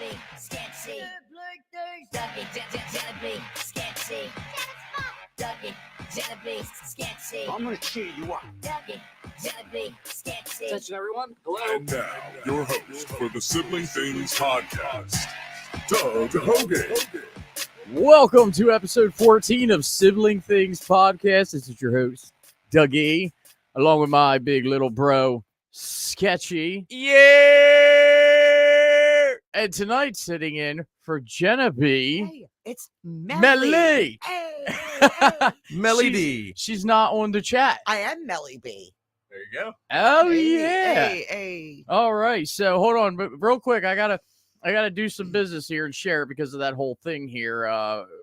Jennabee Sketchy. Jennabee Sketchy. Douggie Jennabee Sketchy. I'm gonna cheer you up. Jennabee Sketchy. Attention, everyone. Hello. And now, your host for the Sibling Things podcast, Doug Hogan. Welcome to episode 14 of Sibling Things podcast. This is your host, Dougie, along with my big little bro, Sketchy. Yeah! And tonight, sitting in for Jennabee, Hey, it's Mellie. Mellie. Hey, hey, hey. Mellie She's- D. She's not on the chat. I am Mellie B. There you go. Oh, Hey, yeah. Hey. All right. So hold on, but real quick, I gotta do some business here and share it because of that whole thing here.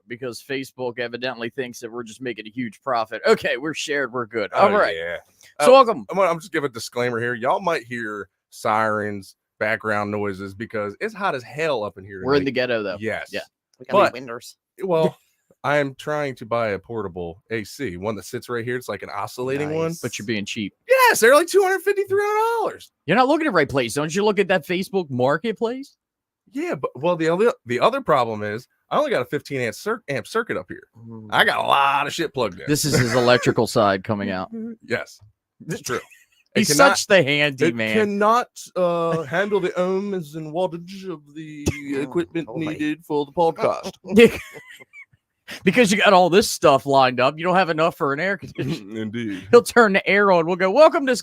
Because Facebook evidently thinks that we're just making a huge profit. Okay, we're shared. We're good. All right. Oh, Yeah. So welcome. I'm just give a disclaimer here. Y'all might hear sirens, background noises because it's hot as hell up in here. We're in the tonight. ghetto though. Yes. Yeah. We got But- winders. Well, I am trying to buy a portable AC, one that sits right here. It's like an oscillating one. Nice. But you're being cheap. Yes, they're like $250, $300. You're not looking at the right place. Don't you look at that Facebook marketplace? Yeah, but well, the other problem is I only got a 15 amp circuit up here. Mm. I got a lot of shit plugged in. This is his electrical side coming out. Yes, it's true. He's It cannot- such the handy It man. cannot handle the ohms and wattage of the equipment boy. needed for the podcast. Because you got all this stuff lined up, you don't have enough for an air conditioner. Indeed. He'll turn the air on. We'll go, welcome to...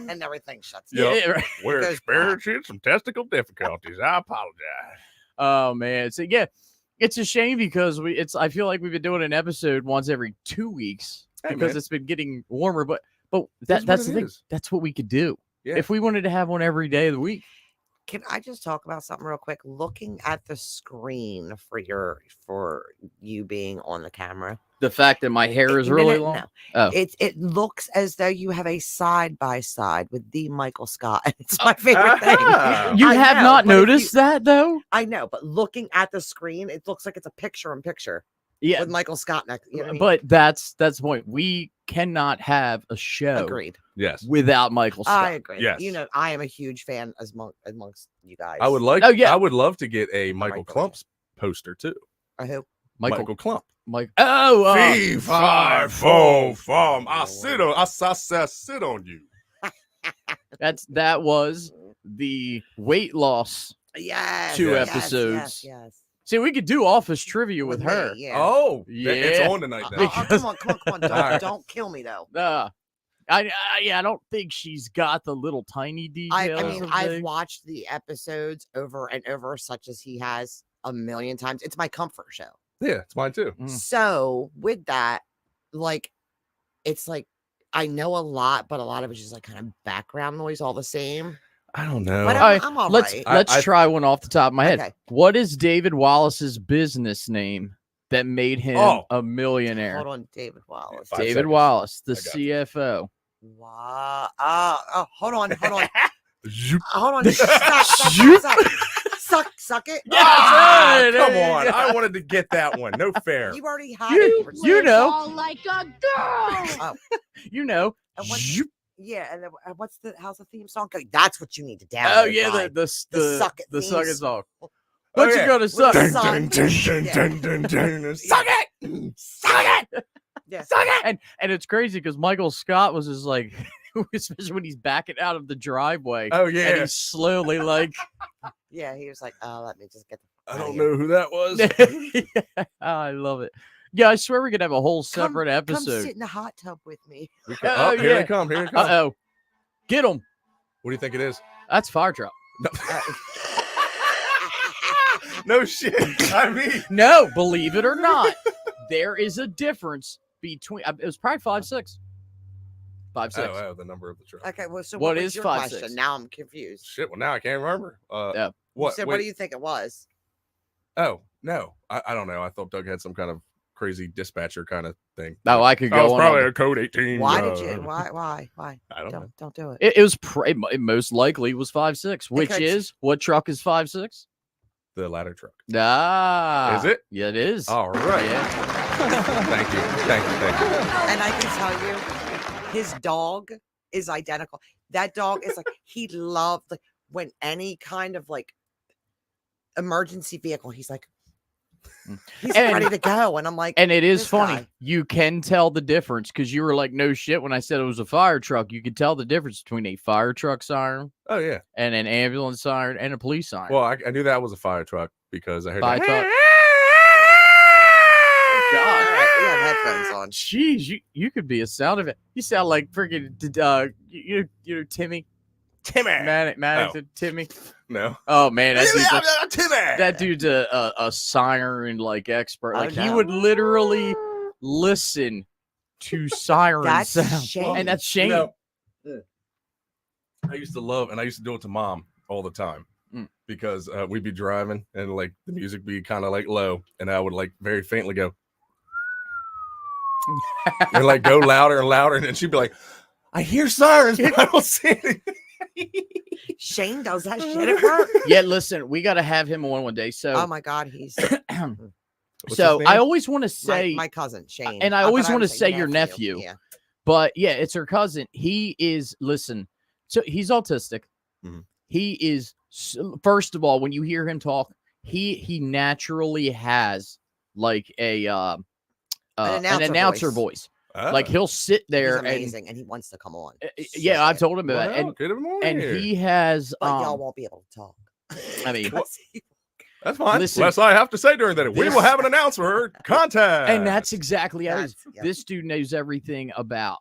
And everything shuts Yep. down. Yeah, right. We're Goes experiencing some technical difficulties. I apologize. Oh, man. So, yeah, it's a shame because I feel like we've been doing an episode once every 2 weeks Hey, because man. it's been getting warmer. But That's that's what the it thing. is. That's what we could do. Yeah. If we wanted to have one every day of the week. Can I just talk about something real quick? Looking at the screen for you being on the camera. The fact that my hair is No, really no, long. no. Oh. It looks as though you have a side by side with the Michael Scott. It's my favorite thing. Ah. You I have know, not but if noticed that, though? I know, but looking at the screen, it looks like it's a picture in picture Yeah. with Michael Scott next. You know what I mean? But that's the point. We cannot have a show Agreed. Yes. without Michael Scott. I agree. Yes. You know, I am a huge fan amongst you guys. I would like. Oh, yeah. I would love to get a Michael Right, right. Clump's poster too. I hope. Michael Clump. Mike. Oh, Fee, fi, fo, fum. I sit on you. that was the weight loss. Yes. Two yes, episodes. Yes. See, we could do office trivia with me, her. Yeah. Oh, Yeah. it's on tonight. Oh, Then. come on. Don't, Alright. don't kill me though. I don't think she's got the little tiny details. I mean, of I've things. watched the episodes over and over, such as he has a million times. It's my comfort show. Yeah, it's mine too. Mm. So with that, like, it's like I know a lot, but a lot of it's just like kind of background noise all the same. I don't know. But All right, I'm all let's right. let's try one off the top of my head. Okay. What is David Wallace's business name that made him a millionaire? Hold on, David Wallace. 5 David seconds. Wallace, the I got you. CFO. Wow. Hold on. Zoop. Hold on. Suck it. Ah, Hey, come there on. you go. I wanted to get that one. No fair. You already had You- it. you know. All like a girl. You know. And what- Zoop. Yeah, and then how's the theme song go? That's what you need to download. Oh yeah, guy. the Suck It the theme suck it song. song. What you yeah. gonna suck? the Dun, sun. dun, dun, Yeah. dun, dun, dun, dun. Suck it. Suck it. Yeah. Suck it. And it's crazy because Michael Scott was just like, especially when he's backing out of the driveway, Oh and yeah. he's slowly like, Yeah, he was like, let me just get the I outta don't here. know who that was. Oh, I love it. Yeah, I swear we could have a whole separate Come episode. sit in the hot tub with me. We can- Oh, here yeah. they come. Here they Uh come. oh, get him. What do you think it is? That's fire truck. No shit. I mean, No, believe it or not, there is a difference between. It was probably 5'6". 5'6". oh, the number of the truck. Okay, well, so What what is was your 5'6"? question? Now I'm confused. Shit. Well, now I can't remember. Yeah. What? So what wait. do you think it was? Oh no, I don't know. I thought Doug had some kind of crazy dispatcher kind of thing. No, I could That go was on. probably all a code 18. Why did you? Why? I don't know. Don't do it. It was it most likely was 5'6", which Okay. is what truck is 5'6"? The ladder truck. Ah, Is it? Yeah, it is. All right. Yeah. Thank you. And I can tell you, his dog is identical. That dog is like he loved like when any kind of like emergency vehicle. He's like, he's And- ready to go. And I'm like, And it is this funny. guy. You can tell the difference because you were like, no shit. When I said it was a fire truck, you could tell the difference between a fire truck siren Oh yeah. and an ambulance siren and a police siren. Well, I knew that was a fire truck because I heard Fire that. truck. All God. right, we have headphones on. Jeez, you could be a sound of it. You sound like freaking you know Timmy. Timmy. Maddox, Oh. Timmy. No. Oh man, that Timmy. dude's a siren like expert. Oh, Like he no. would literally listen to siren That's sound, Shane. and that's Shane. You know, I used to love, and I used to do it to Mom all the time because we'd be driving and like the music be kind of like low, and I would like very faintly go, and like go louder and louder, and then she'd be like, "I hear sirens, but I don't see anything." Shane does that shit at work. Yeah, listen, we got to have him on one day. So, Oh my God, he's What's so his I name? always want to say, my cousin Shane, and I thought always would wanna say your nephew. Yeah. but yeah, it's her cousin. He is listen. So he's autistic. Mhm. He is first of all, when you hear him talk, he naturally has like an announcer voice. Like Ah. he'll sit He's there amazing, and he wants to come on. yeah, I've So told him Well, about it, get him on and here. he has but y'all won't be able to talk. I mean, That's fine. Listen, Less I have to say during that. We this- will have an announcer. Contact. and that's exactly how it is. That's- yep. This dude knows everything about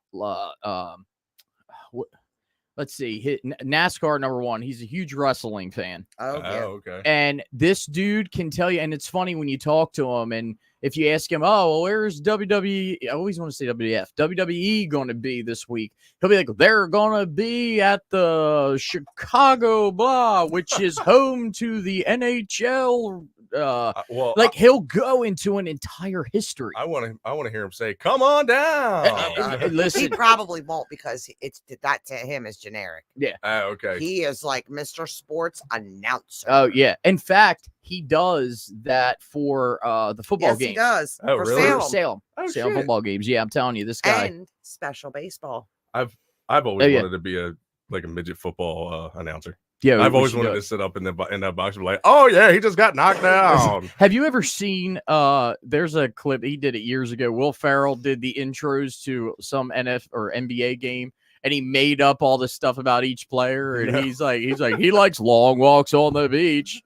let's see, NASCAR number one. He's a huge wrestling fan. Oh, yeah. okay. And this dude can tell you, and it's funny when you talk to him, and if you ask him, oh, well, where's WWE? I always want to say WWF, WWE going to be this week? He'll be like, they're going to be at the Chicago blah, which is home to the NHL. Well, Like he'll go into an entire history. I want to hear him say, "Come on down." He Listen, probably won't because it's that to him is generic. Okay. He is like Mr. Sports announcer. oh yeah. In fact, he does that for the football yes, games. he does. Oh, for really? Salem. Salem Oh, Salem shit. football games. Yeah, I'm telling you, this guy. And special baseball. I've always yeah. wanted to be a midget football announcer. Yeah, I've we always should wanted do to it. sit up in that box and be like, "Oh yeah, he just got knocked down." Have you ever seen there's a clip, he did it years ago. Will Ferrell did the intros to some NF or NBA game, and he made up all this stuff about each player, and No. he's like he likes long walks on the beach.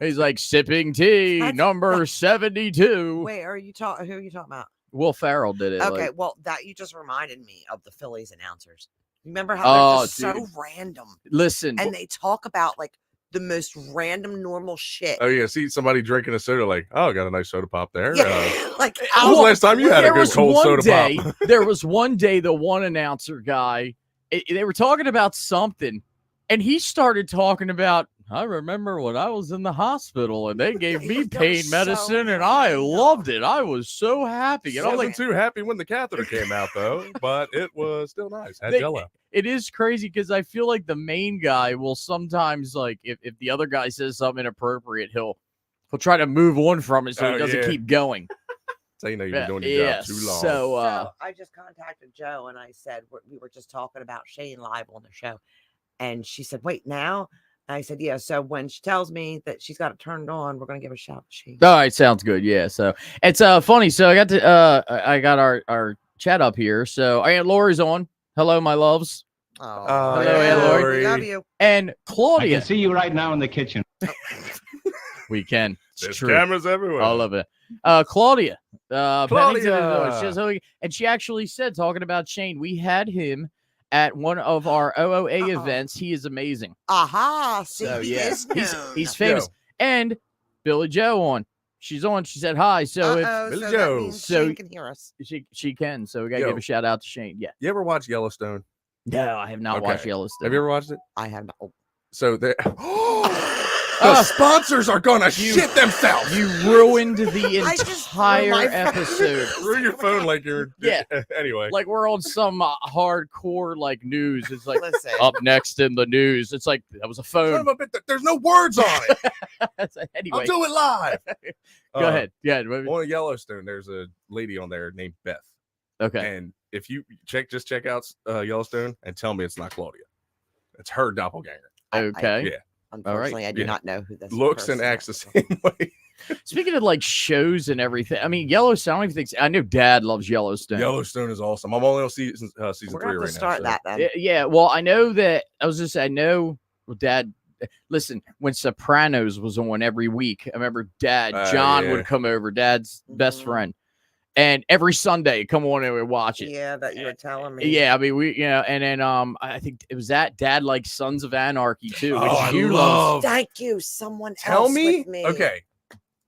He's like sipping tea, That's- number 72. Wait, are you talking? Who are you talking about? Will Ferrell did it. Okay, like- well, that you just reminded me of the Phillies announcers. Remember how Oh, they're just so dude. random, listen, and they talk about like the most random normal shit. Oh yeah, see somebody drinking a soda, like, "Oh, got a nice soda pop there." Yeah, like when was the last time you had a there good was cold one soda day, pop? there was one day the one announcer guy, they were talking about something, and he started talking about, I remember when I was in the hospital and they gave me That pain was so medicine and I random. loved it. I was so happy. And I I'm like, wasn't too happy when the catheter came out though, but it was still nice. Had They- Jello. it is crazy because I feel like the main guy will sometimes, like, if the other guy says something inappropriate, he'll try to move on from it so Oh, he doesn't yeah. keep going. So you know you've Yeah, been doing your yeah, job too long. So, So I just contacted Joe and I said we were just talking about Shane live on the show, and she said, "Wait, now?" And I said, "Yeah." So when she tells me that she's got it turned on, we're gonna give a shout to Shane. all right, sounds good. Yeah. So it's funny. So I got our chat up here. So Aunt Lori's on. Hello, my loves. Oh, Hello, Aunt Lori. We love you. And I Claudia. can see you right now in the kitchen. We can. It's There's true. cameras everywhere. I love it. Claudia. Pennington, Claudia. she says, and she actually said, talking about Shane, we had him at one of our OOA Uh-oh. events. He is amazing. Aha! See, So he yeah, is he's known. famous. And Billy Joe on. She's on. She said hi. So Uh-oh, Billy so Joe. that means So- Shane can hear us. if she can. So we gotta Yo. give a shout out to Shane. Yeah. You ever watch Yellowstone? No, I have not Okay. watched Yellowstone. Have you ever watched it? I have not. Oh. So the Ah. sponsors are gonna shit themselves. You ruined the I just threw entire my- episode. Through your phone like you're Yeah. Anyway, Like we're on some hardcore like news. It's like Listen, up next in the news. It's like that was a son phone. of a bit. There's no words on it. Anyway, I'll do it live. go ahead. Yeah. On Yellowstone, there's a lady on there named Beth, Okay. and if you check out Yellowstone and tell me it's not Claudia, it's her doppelganger. Okay. Yeah. Unfortunately, I do Yeah. not know who this Looks and person acts the is. same way. Speaking of like shows and everything, I mean, Yellowstone. I don't even think I know Dad loves Yellowstone. Yellowstone is awesome. I'm only on season We're 3 gonna have right to start now. that then. Yeah, well, I know that I was just I know Dad. Listen, when Sopranos was on every week, I remember Dad John yeah. would come over, Dad's best Mhm. friend, and every Sunday come on and we'd watch it. Yeah, that you were telling me. Yeah, I mean and then I think it was that Dad liked Sons of Anarchy too, which Oh, I you love. Thank you. Someone Tell else me? with me. Okay.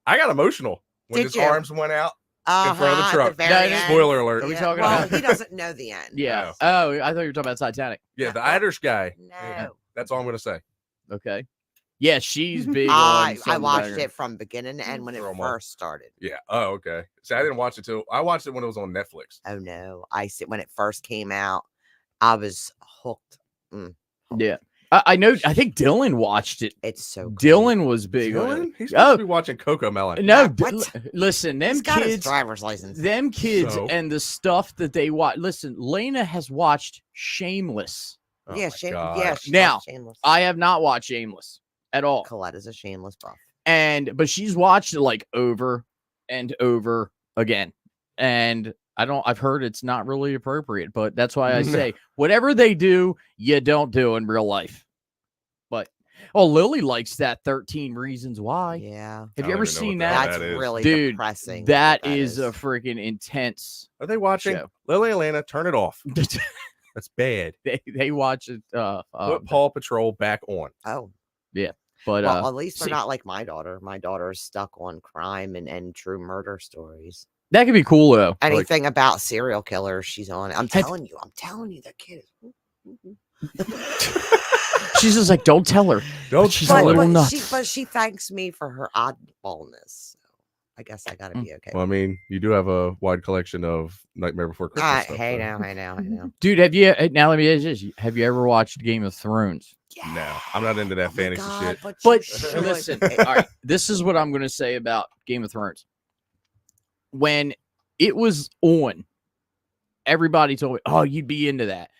I got emotional when Did his you? arms went out in front of the At truck. very No, end. Spoiler alert. Are we Yeah, talking well, about- he doesn't know the end. Yeah. No. Oh, I thought you were talking about Titanic. Yeah, the Irish guy. No. That's all I'm going to say. Okay. Yeah, she's big on I Sons of watched Anarchy. it from beginning to end when it Throw 'em off. first started. Yeah. Oh, okay. See, I didn't watch it till I watched it when it was on Netflix. Oh no. When it first came out, I was hooked. Yeah. I know. I think Dylan watched it. It's so great. Dylan was big on Dylan? it. He's supposed Oh, to be watching Coco Melon. no. What? Listen, them He's got his kids, driver's license. them kids So? and the stuff that they watch. Listen, Lena has watched Shameless. Oh yeah, my God. yeah. She Now, loves Shameless. I have not watched Shameless at all. Colette is a shameless buff. But she's watched it like over and over again. And I've heard it's not really appropriate, but that's why I No. say whatever they do, you don't do in real life. But Lily likes that 13 Reasons Why. Yeah. Have I you don't ever even know seen what that? That's that is. really Dude, depressing. That what is a freaking intense Are they watching? show. Lily Atlanta, turn it off. That's bad. they watch it. Put Paw Patrol back on. Oh. But Well, at least they're see- not like my daughter. My daughter is stuck on crime and true murder stories. that could be cool though. Anything about serial killers, she's on it. I'm Have- telling you, that kid is. She's just like, don't tell her. Don't she's tell a her. little nuts. But she thanks me for her oddballness. So I guess I gotta be okay. Well, I mean, you do have a wide collection of Nightmare Before Christmas stuff. Hey so- now, I know. Dude, now let me ask you this. Have you ever watched Game of Thrones? No, I'm not into that Oh my fantasy God, shit. But But you should. listen, all right, this is what I'm going to say about Game of Thrones. When it was on, everybody told me, "Oh, you'd be into that,"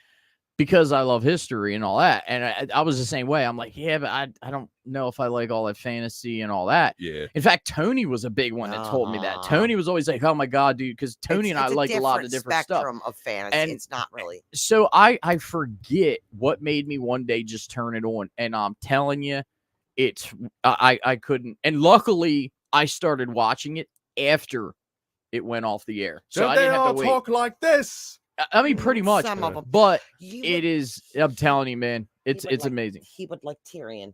because I love history and all that. And I was the same way. I'm like, yeah, but I don't know if I like all that fantasy and all that. Yeah. In fact, Tony was a big one that told me that. Ah. Tony was always like, "Oh my God, dude," because Tony and I It's like a lot of different stuff. spectrum of fantasy. And- It's not really. So I forget what made me one day just turn it on, and I'm telling you, it's I couldn't. And luckily, I started watching it after it went off the air, so Don't I they didn't have all to wait. talk like this? I mean, pretty much, Some of 'em. but You it would- is. I'm telling you, man, he it's would like- amazing. He would like Tyrion.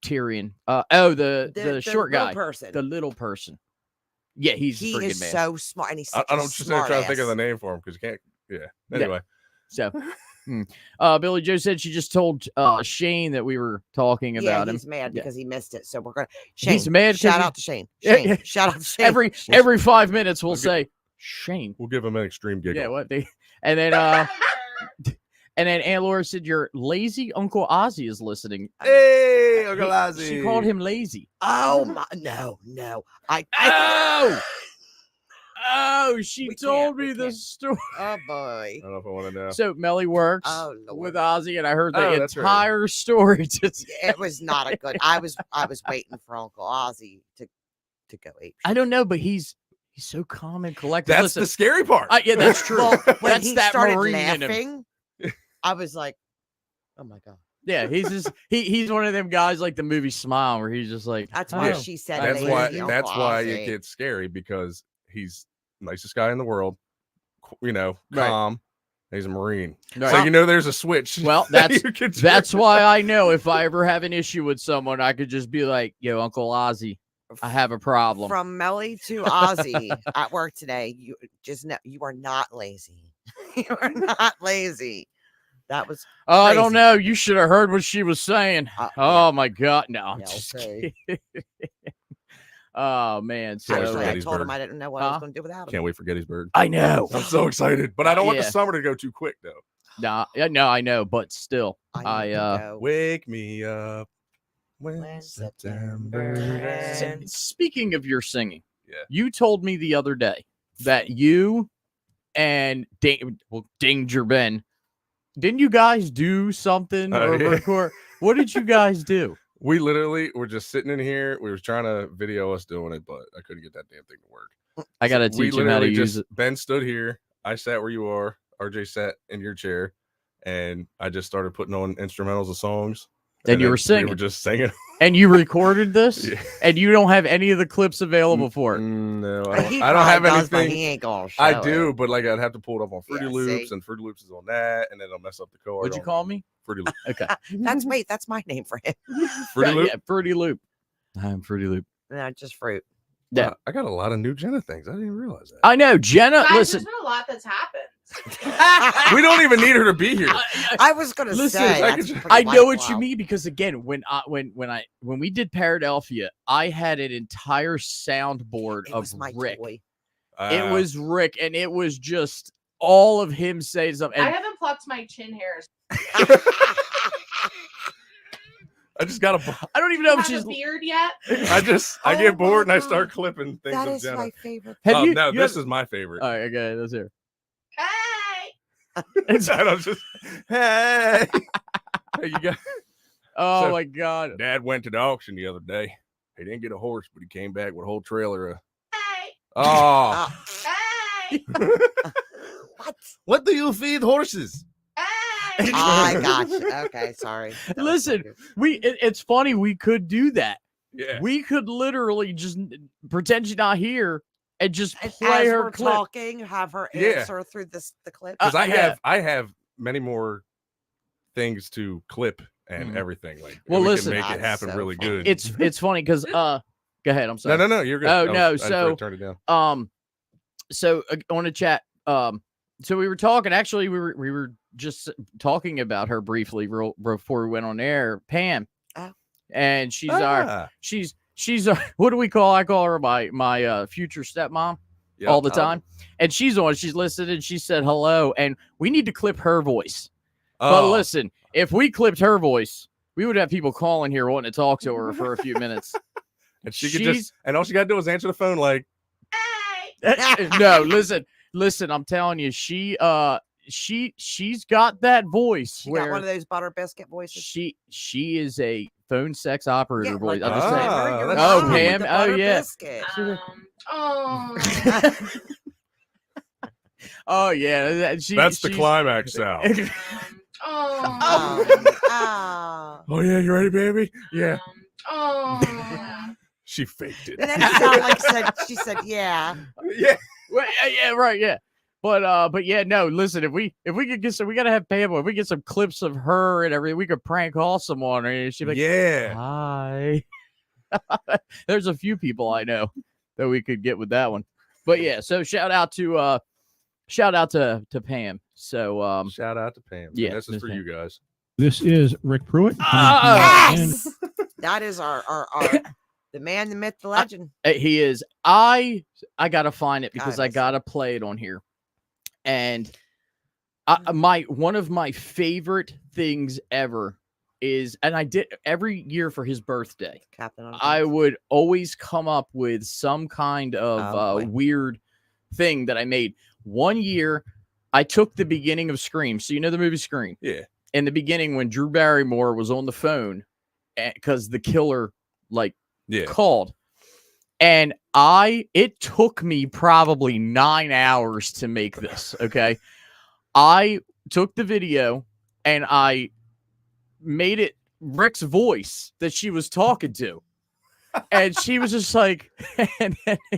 Tyrion. The short little guy, person. the little person. Yeah, he's He a freaking is man. so smart, and he's I such don't a just smart trying to think of the ass. name for him because you can't. Yeah. Anyway. So, Billy Joe said she just told Shane that we were talking Yeah, about him. he's mad Yeah. because he missed it. So we're gonna. Shane, He's mad 'cause Shout he- out to Shane. Yeah, Shane, yeah. shout out to Shane. Every 5 minutes we'll Okay. say Shane. We'll give him an extreme giggle. Yeah, what they and then and then Aunt Laura said your lazy Uncle Ozzy is listening. Hey, Uncle He- Ozzy. She called him lazy. Oh my! No. I Oh, she We told can't, we me the can't. story. Oh boy. I don't know if I want to know. So Mellie works Oh, Lord. with Ozzy, and I heard the Oh, that's right. entire story. It was not a good. I was waiting for Uncle Ozzy to go ape. I don't know, but he's so calm and collected. That's Listen, the scary part. yeah, that's true. Well, when That's he that started Marine in him. laughing, I was like, "Oh my god!" Yeah, he's just he's one of them guys like the movie Smile, where he's just like, That's why "Oh." she said. That's lazy why. Uncle That's why Ozzy. it gets scary because he's the nicest guy in the world. You know, Right. calm. He's a Marine, Right. so you know there's a switch. Well, that that's you can turn. that's why I know if I ever have an issue with someone, I could just be like, "Yo, Uncle Ozzy, I have a problem." From Mellie to Ozzy at work today. You just know you are not lazy. You are not lazy. That was Oh, I don't crazy. know. You should have heard what she was saying. Oh my God, no. I'm Yeah, just okay. kidding. Oh man, so Sorry, actually. I told him Gettysburg. I didn't know what I was Huh? going to do without him. Can't wait for Gettysburg. I know. I'm so excited, but I don't want the Yeah. summer to go too quick though. No, I know, but still, need I to go. Wake me up when When September September ends. ends. Speaking of your singing, Yeah. you told me the other day that you and Danger Ben, didn't you guys do something Oh, or yeah. record? What did you guys do? We literally were just sitting in here. We were trying to video us doing it, but I couldn't get that damn thing to work. I gotta We teach him how to literally use it. Ben stood here. I sat where you are. RJ sat in your chair, and I just started putting on instrumentals of songs. And you then were singing. We were just singing. And you recorded this, Yeah. and you don't have any of the clips available for it. No, He I don't have probably does, but anything. He ain't gonna show I do, it. but like I'd have to pull it up on Fruity Yeah, Loops, see? and Fruity Loops is on that, and then it'll mess up the card. What'd you call me? Fruity Loop? Okay. That's my name for him. Fruity Loop. Yeah, Fruity Loop. I'm Fruity Loop. No, just fruit. Yeah. Wow, I got a lot of new Jenna things. I didn't even realize that. I know, Jenna. Guys, Listen, there's been a lot that's happened. We don't even need her to be here. I was gonna Listen, say. I that's could- pretty I know what you wild. mean because again, when we did Paradelphia, I had an entire soundboard It of was my Rick. toy. It was Rick, and it was just all of him saying something. I And haven't plucked my chin hairs. I just got a. I don't even know if Have she's. a beard yet? I Oh get bored and my I start God. clipping things That of is Jenna. my favorite. Have Oh, you? no, you this have- is my favorite. All right, okay, let's hear. Hey! I don't just. Hey, hey, you got. Oh So- my god! Dad went to the auction the other day. He didn't get a horse, but he came back with a whole trailer of. Hey! Oh, Hey! What? what do you feed horses? Hey! I got you. Okay, sorry. That was Listen, so good. it's funny we could do that. Yeah. We could literally just pretend you're not here and just And play as her we're clip. talking, have her Yeah. answer through the clip. Because yeah. I have many more things to clip and Mhm. everything. Like, Well, we listen. can make it That's happen so really funny. good. It's funny because go ahead. I'm sorry. no, you're good. Oh, I no, I just so- turned it down. So on the chat, so we were talking. Actually, we were just talking about her briefly before we went on air. Pam, Oh. and she's Ah, she's our, what do we call? I call her my future stepmom yep. all the Oh. time. And she's on. She's listening. And she said hello, and we need to clip her voice. But Oh, listen, if we clipped her voice, we would have people calling here wanting to talk to her for a few minutes. and she could just, she's- and all she got to do is answer the phone like, Hey! No, listen. I'm telling you, she's got that voice She got one where of those butter biscuit voices. she is a phone sex operator Yeah, voice. like I'm just your saying. Ah, mother, your that's Oh, mom sweet. with Pam, the oh, butter yeah. biscuit. Oh. Oh yeah, that's the she's- climax sound. Oh. Ah. Oh yeah, you ready, baby? Yeah. Oh. She faked it. And then it sounded like she said, yeah. Yeah. Well, yeah, right, yeah. But yeah, no. Listen, if we could get some, we gotta have Pam. If we get some clips of her and everything, we could prank call someone, and she'd be like, Yeah. "Hi." There's a few people I know that we could get with that one. But yeah, so shout out to Pam. So Shout out to Pam. yeah, And this is Miss for Pam. you guys. This is Rick Pruitt. Ah! coming to you Yes. That is our the man, the myth, the legend. He is. I gotta find it because God, I miss gotta play it on here. And Mm-hmm. one of my favorite things ever is, and I did every year for his birthday. Captain. I would always come up with some kind of Oh, boy. weird thing that I made. One year, I took the beginning of Scream. So you know the movie Scream. Yeah. In the beginning, when Drew Barrymore was on the phone, because the killer Yeah. called, and it took me probably 9 hours to make this. Okay, I took the video and I made it Rick's voice that she was talking to. And she was just like, and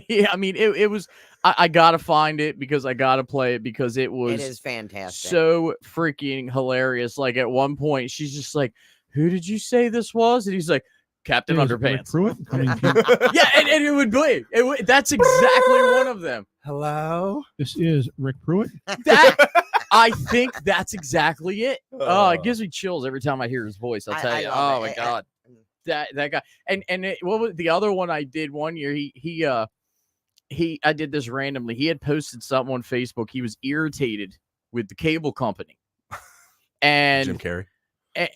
yeah, I mean, it was, I gotta find it because I gotta play it because it was It is fantastic. so freaking hilarious. Like at one point, she's just like, "Who did you say this was?" And he's like, "Captain Here's Rick Underpants." Pruitt coming to you. Yeah, and it would be. That's exactly one of them. Hello. This is Rick Pruitt. That I think that's exactly it. Oh, it gives me chills every time I hear his voice. I'll tell I you. love Oh it. my god, that guy. And what was the other one I did one year? I did this randomly. He had posted something on Facebook. He was irritated with the cable company, Jim and Carrey.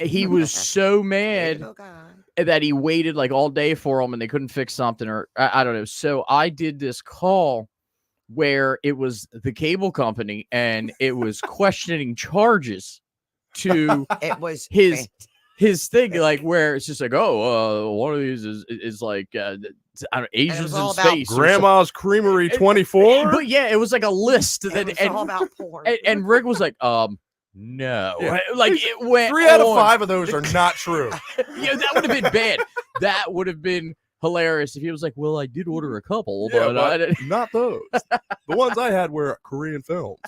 he was so mad Little guy. that he waited like all day for them and they couldn't fix something, or I don't know. So I did this call where it was the cable company and it was questioning charges to It was his his thing, like where it's just like, one of these is like I don't know, Asians in all about space. or Grandma's Creamery something. 24. But yeah, it was like a list It that was and, all about porn. and Rick was like, no, Yeah. like it went 3 out of on. 5 of those are not true. Yeah, that would have been bad. That would have been hilarious if he was like, well, I did order a couple, Yeah, but I didn't. not those. The ones I had were Korean films.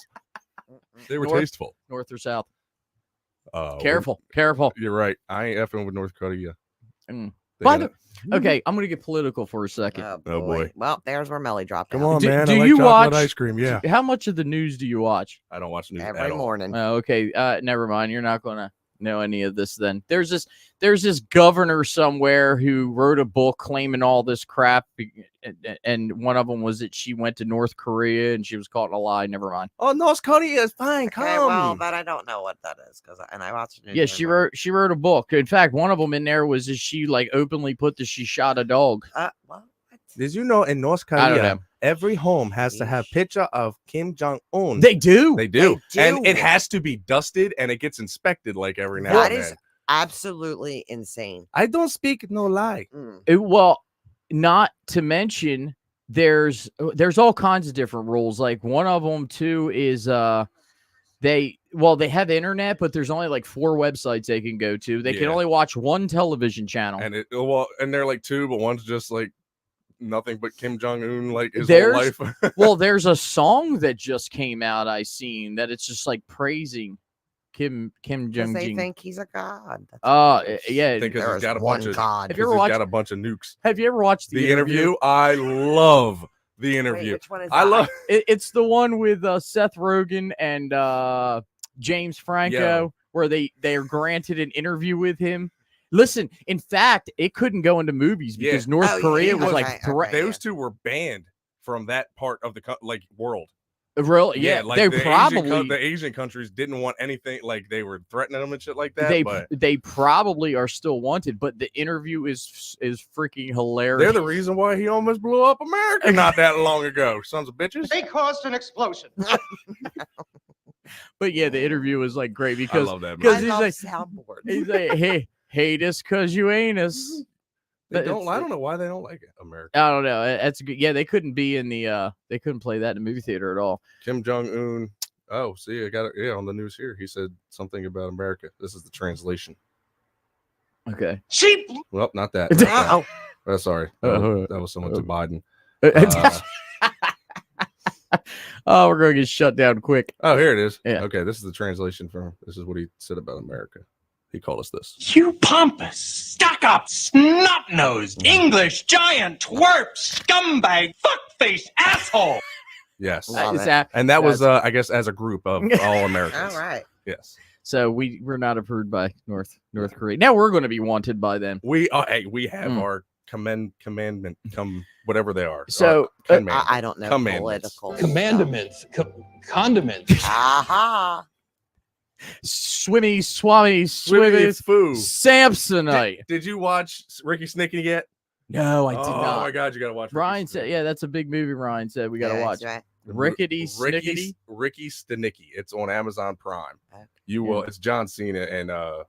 They were North- tasteful. North or south. We're- Careful. You're right. I ain't effing with North Korea. Mm. They By got the Okay, I'm gonna get political for a second. Oh, boy. Well, there's where Mellie dropped Come out. on, Do- man. do I like you chocolate watch- ice cream? Yeah. How much of the news do you watch? I don't watch news Every at all. morning. Okay, never mind. You're not gonna know any of this then. There's this governor somewhere who wrote a book claiming all this crap, and one of them was that she went to North Korea and she was caught in a lie. Never mind. Oh, North Korea is fine. Okay, well, but I don't know what that is and I watched it. Yeah, she wrote a book. In fact, one of them in there was that she like openly put that she shot a dog. What? Did you know in North I don't Korea, know. every home has to have Yeesh. picture of Kim Jong Un? They do. They do. They And do. it has to be dusted and it gets inspected like every now That and is then. absolutely insane. I don't speak no lie. Well, not to mention there's all kinds of different rules. Like one of them too is they have internet, but there's only like 4 websites they can go to. They can Yeah. only watch one television channel. And they're like 2, but one's just like nothing but Kim Jong Un, like his There's- whole life. Well, there's a song that just came out I seen that it's just like praising Kim Because Jong they Un. think he's a god. That's what it is. Yeah. Think 'cause There he's is got a one bunch of god. Have you ever he's watched- got a bunch of nukes. Have you ever watched The interview, I love the Wait, interview. which one is I that? love It's the one with Seth Rogen and James Franco, where they are granted an interview with him. Listen, in fact, it couldn't go into movies Yeah. because North Oh, yeah, Korea yeah, was like okay, threat. okay. those 2 were banned from that part of the world. Really? Yeah, like they the probably the Asian countries didn't want anything, like they were threatening them and shit like that. But they probably are still wanted, but the interview is freaking hilarious. they're the reason why he almost blew up America not that long ago. Sons of bitches. They caused an explosion. But yeah, the interview is like great I because love that I movie. he's love like- soundboards. he's like, hey, hate us because you ain't us. They But don't. it's- I don't know why they don't like it. America. I don't know. That's good. Yeah, they couldn't be in the they couldn't play that in the movie theater at all. Kim Jong Un. Oh, see, I got it. Yeah, on the news here, he said something about America. This is the translation. Okay. Sheep. Well, not that. not that. Uh-oh. Oh, sorry, that was someone to Biden. Oh, we're gonna get shut down quick. Oh, here it is. Yeah. Okay, this is the translation from. This is what he said about America. He called us this. You pompous, stuck-up, snot-nosed, English giant, twerp, scumbag, fuckface, asshole. Yes, Love Is it. that- and that was, I guess, as a group of all Americans. All right. Yes, so we're not approved by North Korea. Now we're going to be wanted by them. we. Hey, we have Mm. our commandment, whatever they are. So, Our command- I don't know Commandments. political. Commandments, condiments. Aha. Swimmy, swami, Swimmy swimmy, foo. Samsonite. Did you watch Ricky Snicky yet? No, I did Oh not. my God, you gotta watch. Ricky Ryan Snicky. said, "Yeah, that's a big movie." Ryan said we got to Yeah, watch. that's right. Rickety Snickety. Ricky Stenicki. It's on Amazon Prime. Okay. You will. It's John Cena and I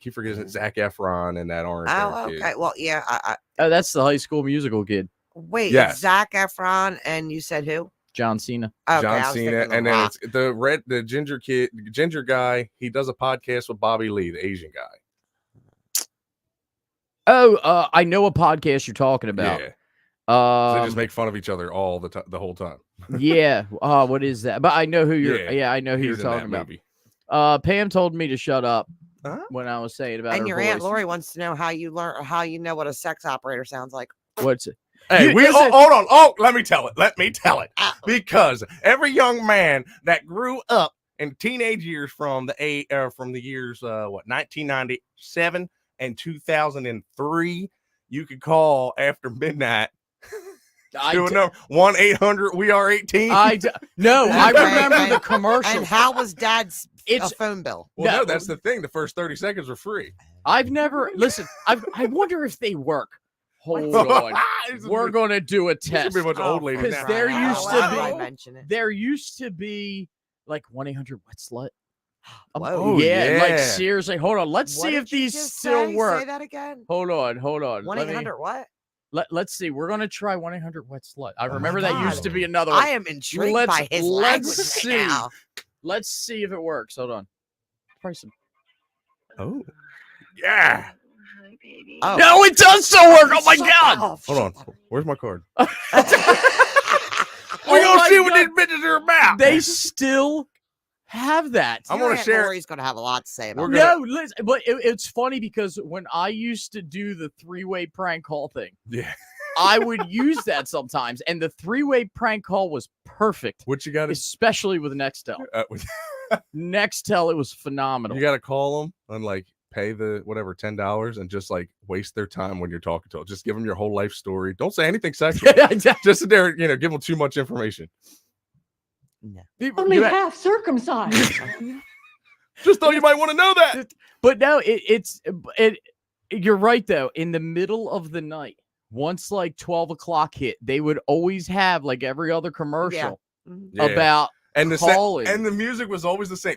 keep forgetting Zac Efron and that orange. Oh, haired kid. okay. Well, yeah. Oh, that's the High School Musical kid, Wait, Yes. it's Zac Efron, and you said who? John Cena. Okay, I John was Cena, thinking The and then Rock. it's the ginger guy. He does a podcast with Bobby Lee, the Asian guy. Oh, I know a podcast you're talking about. Yeah, so they just Um, make fun of each other all the time, the whole time. yeah. What is that? But I know who you're. Yeah, Yeah, I know who you're He's in that talking about. movie. Pam told me to shut up Huh? when I was saying about And her your voice. Aunt Lori wants to know how you know what a sex operator sounds like. What's it? Hey, You- we listen- hold on. Oh, let me tell it. Let me tell it. Ah. Because every young man that grew up in teenage years from the years 1997 and 2003, you could call after midnight. I Do a d- number 1-800 we are 18. No, I Okay, remember the and- commercial. And how was Dad's It's- phone bill? Well, No. no, that's the thing. The first 30 seconds were free. I've never listen. I wonder if they work. Hold on. We're gonna do a There should test. be a bunch of old ladies Because now. there Right. used Oh, to why be- did I mention it? There used to be like 1-800 Wet Slut. Whoa. yeah, like yeah. seriously. Hold on. Let's What see did if you these just still say? work. Say that again. Hold on. 1-800 what? Let's see. We're gonna try 1-800 Wet Slut. I Oh my remember that used God. to be another one. I am intrigued by his language see. right now. Let's see if it works. Hold on. Try some. Oh. Yeah. Hi, baby. Oh. No, it does still work. Oh my Shut God. off, Hold on. shut up. Where's my card? Oh We're gonna my see what God. these bitches are about. They still have that. I'm Your gonna Aunt share- Lori's gonna have a lot to say about We're that. gonna- No, listen, but it's funny because when I used to do the three-way prank call thing, Yeah. I would use that sometimes, and the three-way prank call was perfect, What you got to especially with Nextel. Nextel, it was phenomenal. You got to call them and like pay the whatever $10 and just like waste their time when you're talking to them. Just give them your whole life story. Don't say anything sexual. Just sit there, you know, give them too much information. People- Only you- half circumcised. Just thought you might want to know that. But no, you're right though. In the middle of the night, once like 12 o'clock hit, they would always have like every other commercial Mhm. Yeah. about and the calling. and the music was always the same.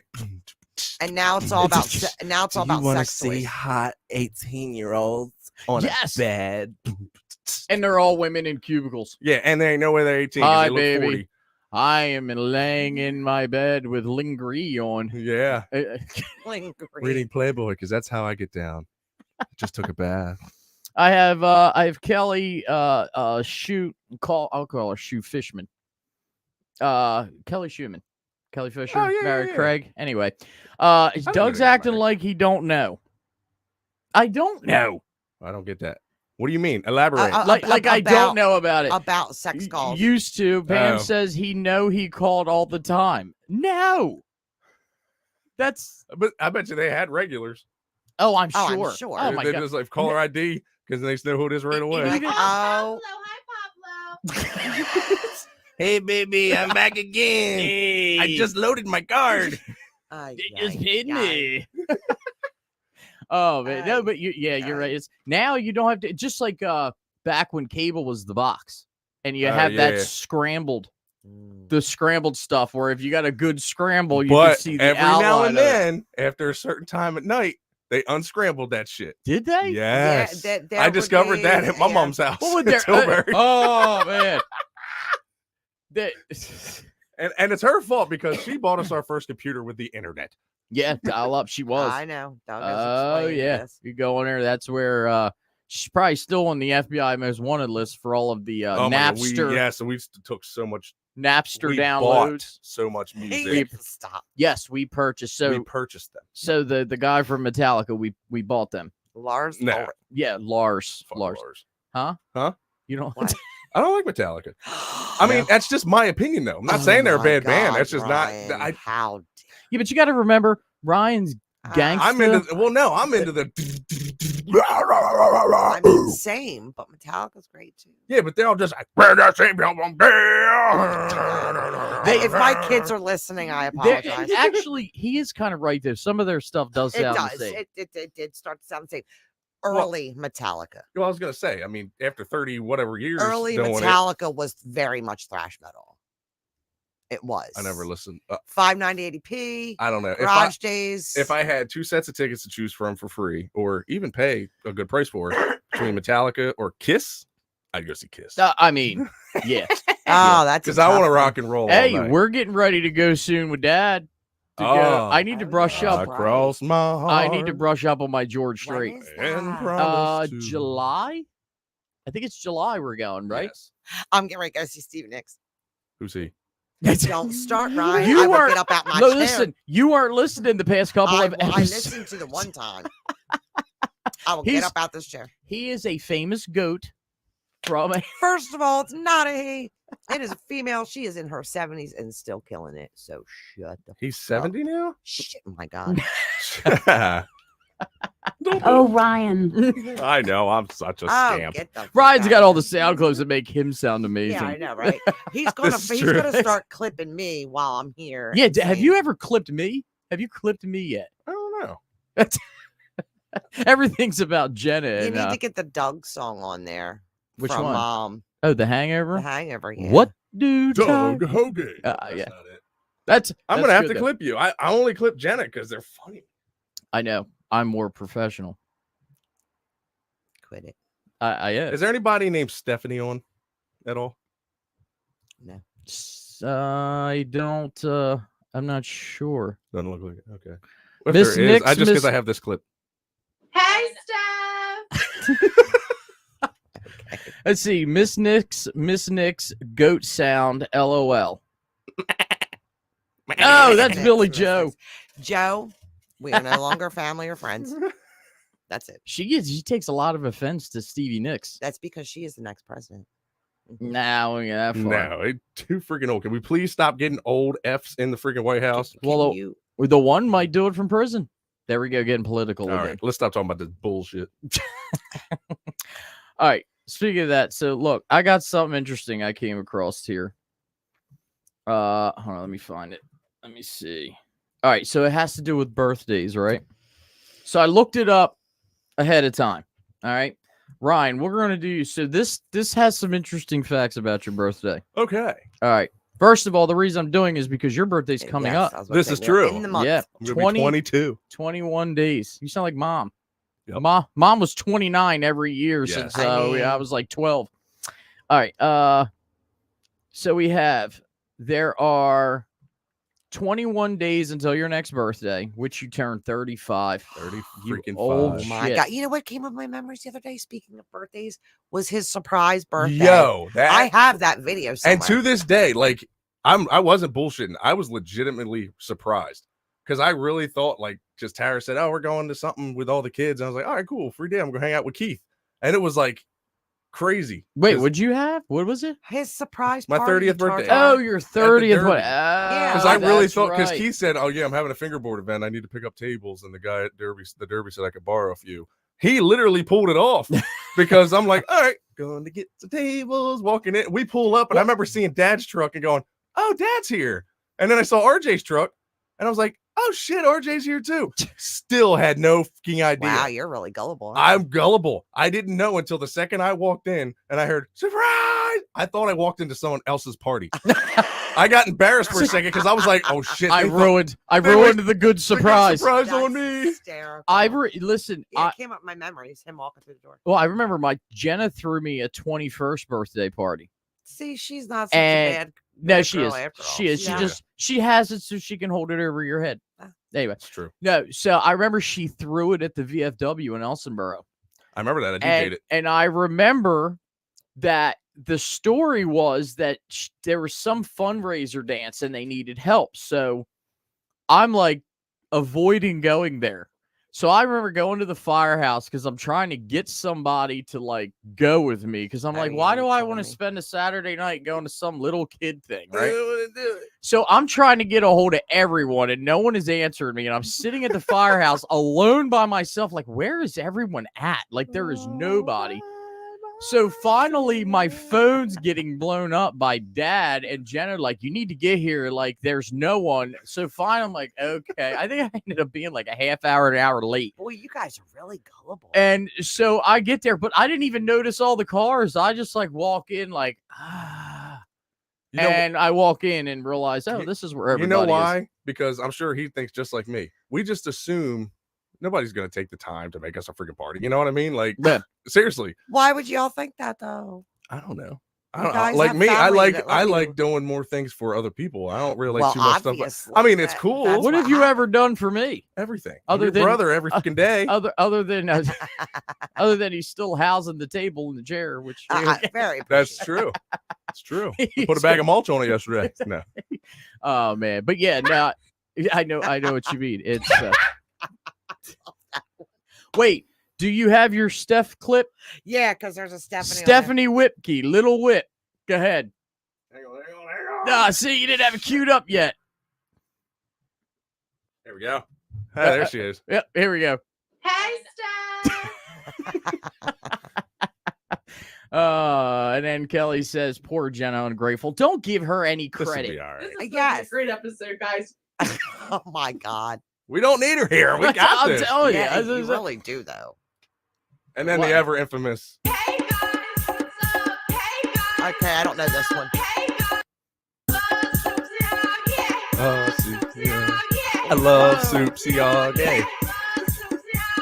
And now it's all about now it's all about sex toys. hot 18-year-olds on Yes. a bed? and they're all women in cubicles. Yeah, and there ain't no way they're 18. 'cause Hi, they look baby. 40. I am laying in my bed with lingerie on. Yeah, Lingering. reading Playboy because that's how I get down. Just took a bath. I have Kelly shoot call I'll call her Shoe Fishman. Kelly Schumann. Kelly Fisher, Oh, yeah, married yeah. Craig. Anyway, know Doug's they got acting married. like he don't know. I don't know. I don't get that. What do you mean? Elaborate. Like I don't know about it. About sex calls. Used to. Pam Oh. says he called all the time. No. That's but I bet you they had regulars. oh, I'm Oh, I'm sure. sure. Oh my They God. just like caller ID because they know who it is right away. Like, Hi, oh, Pablo. Hi, Pablo. Hey, baby, I'm back again. I just loaded my card. ay, They just ay, hit ay. me. Oh man, no, Ay, but you're right. It's now you don't have to just like back when cable was the box and you have that yeah. scrambled Mm. the scrambled stuff where if you got a good scramble, you But can see the every now outline and of it. then, after a certain time at night, they unscrambled that shit. Did they? Yes, there I would discovered that be- at my yeah. mom's house. What would in there? Tilbury. Oh man. That- And it's her fault because she bought us our first computer with the internet. yeah, dial up. She was. I know. Doug has Oh explained yeah, this. you go in there. That's where she's probably still on the FBI most wanted list for all of the Oh my God, Napster so we took so much. Napster We downloads. bought so much He music. needs to stop. Yes, we purchased. we So purchased them. so the guy from Metallica, we bought them. Lars. No. Ulrich. Yeah, Lars. Fuck Lars. Lars. Huh? Huh? You don't. What? I don't like Metallica. I mean, Yeah. that's just my opinion, though. I'm not Oh saying they're a my bad band. God, That's just Ryan, not. how Yeah, but you got to remember Ryan's gangsta. I'm into. Well, no, I'm into the. I mean, same, but Metallica's great too. Yeah, but they're all just like. If If my kids are listening, I They're- apologize. Actually, he is kind of right though. Some of their stuff does It sound does. the same. It did start to sound the same. Early Metallica. Well, I was gonna say. I mean, after 30 whatever years, Early doing it, Metallica was very much thrash metal. It was. I never listened. 590 I don't know. Garage Days. If I had 2 sets of tickets to choose from for free, or even pay a good price for between Metallica or Kiss, I'd go see Kiss. I mean, yeah. oh, that's Because I want to rock and roll. Hey, all night. we're getting ready to go soon with Dad. To go. Oh. I need to brush yeah. up. Across my heart. I need to brush up on my George Strait. When is And that? promise to- July. I think it's July we're going, right? Yes. I'm getting ready to go see Stevie Nicks. Who's he? Don't start, Ryan. You I will are- get up out my No, chair. listen. You aren't listening the past couple of I episodes. listened to the one time. I will He's- get up out this chair. He is a famous goat from a First of all, it's not a he. It is a female. She is in her 70s and still killing it. So shut the He's 70 now? shit. Oh my God. Oh, Ryan. I know. I'm such a Oh, scamp. get the fuck Ryan's out got of all here. the sound clips that make him sound amazing. Yeah, I know, right? He's gonna This is he's true. gonna start clipping me while I'm here. Yeah, and have saying, you ever clipped me? Have you clipped me yet? I don't know. Everything's about Jenna. You And, need to get the Doug song on there. Which from, one? Oh, The Hangover. The Hangover. Yeah. What do Doug Hogan. yeah. That's not it. I'm gonna have to clip you. I only clip Jenna because they're funny. I know. I'm more professional. Quit it. I am. Is there anybody named Stephanie on at all? No. I don't. I'm not sure. Doesn't look like it. Okay. If Miss there is, Nix, I just because I have this clip. Hey, Steph. Let's see. Miss Nix, goat sound, LOL. Oh, that's Billy Joe. Joe, we are no longer family or friends. That's it. She takes a lot of offense to Stevie Nicks. That's because she is the next president. No, yeah, that far. No, too freaking old. Can we please stop getting old Fs in the freaking White House? Well, the one might do it from prison. There we go, getting political All again. right, let's stop talking about this bullshit. All right, speaking of that, so look, I got something interesting I came across here. Hold on, let me find it. Let me see. All right, so it has to do with birthdays, right? So I looked it up ahead of time. All right, Ryan, we're going to do, so this has some interesting facts about your birthday. Okay. All right. First of all, the reason I'm doing is because your birthday's coming Yes, up. This is true. In the month. Yeah, I'm gonna be 22. 21 days. You sound like mom. Yep. Mom was 29 every year Yes. since I I was like 12. All right. So there are 21 days until your next birthday, which you turn 35. 30 You freaking old five. Oh my shit. God. You know what came up in my memories the other day? Speaking of birthdays, was his surprise birthday. Yo, that I have that video somewhere. and to this day, like I wasn't bullshitting. I was legitimately surprised because I really thought like just Tara said, "Oh, we're going to something with all the kids." And I was like, "All right, cool, free day. I'm gonna hang out with Keith." And it was like crazy. Wait, 'cause what'd you have? What was it? His surprise My party, 30th birthday. Oh, your 30th. Derby. What? Because Yeah, I really that's thought because right. Keith said, "Oh yeah, I'm having a fingerboard event. I need to pick up tables." And the guy at the Derby said I could borrow a few. He literally pulled it off because I'm like, "All right, going to get some tables." Walking in, we pull up, and I remember seeing Dad's truck and going, "Oh, Dad's here." And then I saw RJ's truck, and I was like, "Oh shit, RJ's here too." Still had no fucking idea. Wow, you're really gullible. aren't I'm gullible. I didn't know until the second I walked in and I heard surprise. I thought I walked into someone else's party. I got embarrassed for a second because I was like, "Oh shit!" I they thought- ruined the good they got surprise. surprise you? on That's me. hysterical. Listen. Yeah, it came up in my memories. Him walking through the door. Well, I remember my Jenna threw me a 21st birthday party. See, she's not such And- a bad. No, bad she girl is. after all. She is. Yeah. She has it so she can hold it over your head. Ah. Anyway, That's true. no. So I remember she threw it at the VFW in Elsinboro. I remember that. I do hate it. And I remember that the story was that there was some fundraiser dance and they needed help. So I'm like avoiding going there. So I remember going to the firehouse because I'm trying to get somebody to like go with me because I'm Oh, like, yeah, why you do I told want to me. spend a Saturday night going to some little kid thing, I right? don't want to do it. So I'm trying to get a hold of everyone and no one has answered me. And I'm sitting at the firehouse alone by myself. Like, where is everyone at? Like, there is nobody. So finally, my phone's getting blown up by Dad and Jenna. Like, you need to get here. Like, there's no one. So finally, I'm like, okay. I think I ended up being like a half hour, an hour late. Boy, you guys are really gullible. And so I get there, but I didn't even notice all the cars. I just like walk in, like, You know, and I walk in and realize, oh, this is where you everybody know is. why? Because I'm sure he thinks just like me. We just assume nobody's going to take the time to make us a freaking party. You know what I mean? Like, Yeah. seriously. Why would y'all think that though? I don't know. You I don't guys like have me. I family like that I love like you. doing more things for other people. I don't really Well, like too much stuff. obviously, I mean, it's that- cool. that's What have you ever done for me? Everything. Other Your than- brother every freaking day. Other than other than he's still housing the table and the chair, which Very. That's true. It's true. I put a bag of mulch on it yesterday. No. Oh man, but yeah, no, I know what you mean. It's wait, do you have your Steph clip? Yeah, because there's a Stephanie. Stephanie Whipke, Little Whip. Go ahead. Hang on. Nah, see, you didn't have it queued up yet. There we go. Hey, there she is. Yep, here we go. Hey, Steph. And then Kelly says, "Poor Jenna, ungrateful. Don't give her any This will credit." be all right. This is Yes. a great episode, guys. Oh my God. We don't need her here. We got I'm this. telling you, Yeah, this you is- really do though. And then What? the ever infamous. Hey, guys. What's up? Hey, guys. Okay, I don't know this one. Hey, guys. Yeah. I love soup, see y'all gay.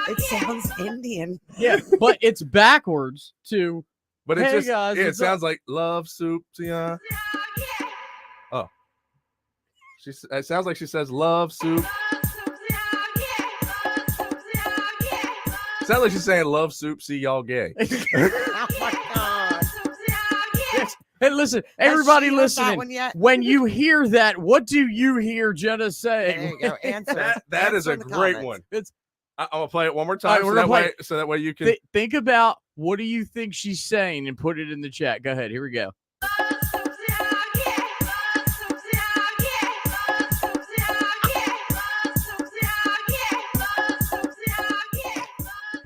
It sounds Indian. Yeah, but it's backwards to. But it Hey, just guys, it what's up? sounds like love soup, see y'all. Oh, it sounds like she says love soup. Sounds like she's saying love soup, see y'all gay. Oh my God. Hey, listen, Has everybody she heard that one listening. yet? When you hear that, what do you hear Jenna There saying? you go. Answer. That is Answer a in the great comments. one. It's I'm gonna play it one more All right, time we're gonna play it. so that way you can. think about what do you think she's saying and put it in the chat. Go ahead. Here we go.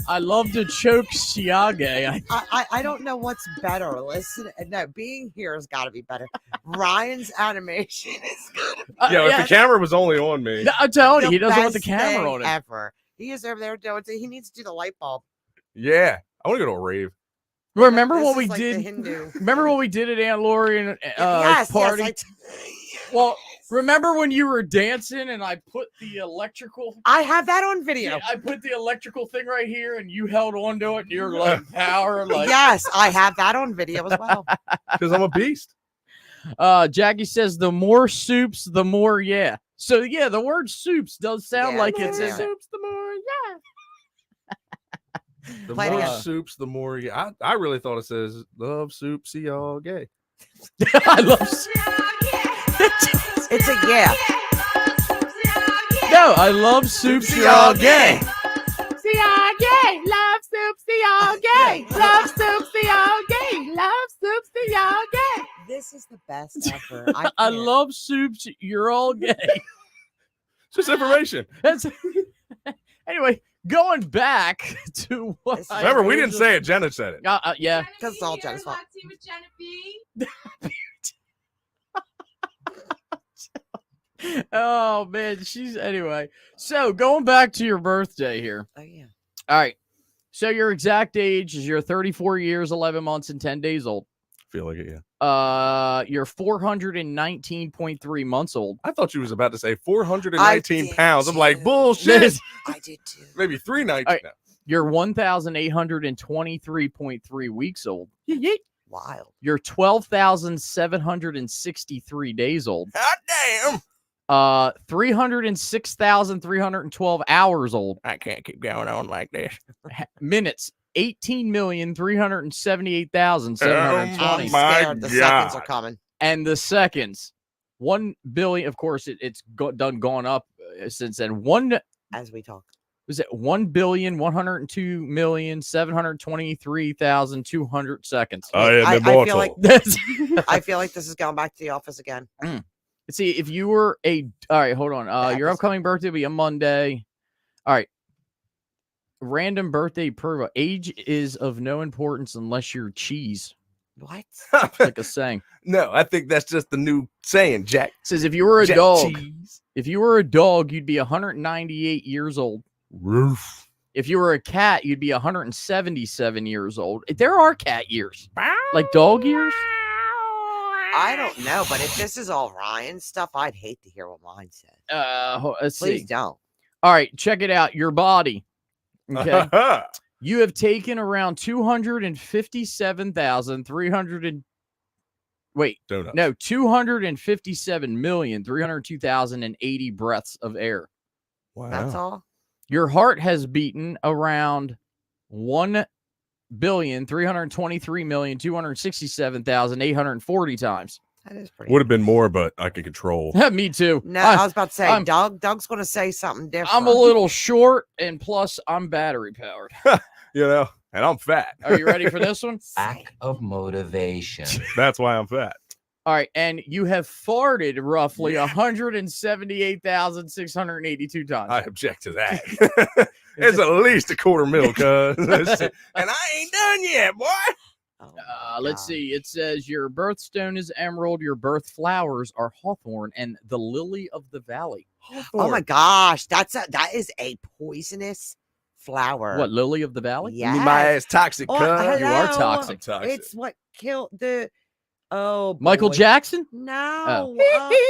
I love to choke Siage. I don't know what's better. Listen, no, being here has got to be better. Ryan's animation is If the camera was only on me. I'm telling you, the he doesn't want the best camera thing on him. ever. He is over there doing. He needs to do the light bulb. Yeah, I want to go to a rave. Remember This what is we like the did? Hindu. Remember what we did at Aunt Lori and Yes, party? yes. Well, remember when you were dancing and I put the electrical? I have that on video. I put the electrical thing right here, and you held on to it, and you're like power, like. Yes, I have that on video as well. Because I'm a beast. Jackie says the more soups, the more yeah. So yeah, the word soups does sound Yeah, like yeah. it's in there. Soups, the more the Play it more again. soups, the more. I really thought it says love soup, see y'all gay. I love. It's a yeah. No, I love soups. You're all gay. Siage, love soup, Siage, love soup, Siage, love soup, Siage. This is the best ever. I can't. love soups. You're all gay. It's just information. That's anyway. Going back to what This is- I Remember, we didn't originally- say it. Jenna said it. yeah. Because it's all Jenna's fault. With Jennabee. Oh man, she's anyway. So going back to your birthday here. Oh yeah. All right. So your exact age is you're 34 years, 11 months, and 10 days old. Feel like it, yeah. You're 419.3 months old. I thought you was about to say 419 pounds. I'm like, too. bullshit. I did too. Maybe 3 nights All right. now. You're 1,823.3 weeks old. Wild. You're 12,763 days old. God damn. 306,312 hours old. I can't keep going on like this. Minutes 18,378,720. I'm my scared the seconds are God. coming. And the seconds 1 billion. Of course, it's gone up since then. As we talk. Was it 1,102,723,200 seconds? I feel like That's I feel like this is going back to the office again. see if you were all right, hold on. Your upcoming birthday will be a Monday. All right. Random birthday per age is of no importance unless you're cheese. What? Like a saying. No, I think that's just the new saying, Jack. It says if you were a Jack dog, cheese. if you were a dog, you'd be 198 years old. Roof. If you were a cat, you'd be 177 years old. There are cat years, like dog years. I don't know, but if this is all Ryan stuff, I'd hate to hear what mine said. Let's Please see. don't. All right, check it out. Your body. Okay. You have taken around 257,300 wait, Donuts. no, 257,302,080 breaths of air. Wow. That's all. Your heart has beaten around 1,323,267,840 times. That is pretty. Would have been more, but I can control. Me too. No, I was about to say, I'm- Doug's going to say something different. I'm a little short, and plus I'm battery powered. You know, and I'm fat. Are you ready for this one? Lack of motivation. That's why I'm fat. All right, and you have farted roughly 178,682 times. I object to that. It's at least a quarter mil, cuz. And I ain't done yet, boy. Oh my Let's God. see. It says your birthstone is emerald, your birth flowers are hawthorn, and the lily of the valley. Oh my gosh, that is a poisonous flower. What, lily of the valley? Yeah. My ass toxic, cuz. Oh, You are hello. toxic. I'm toxic. It's what killed the Oh, Michael boy. Jackson? No,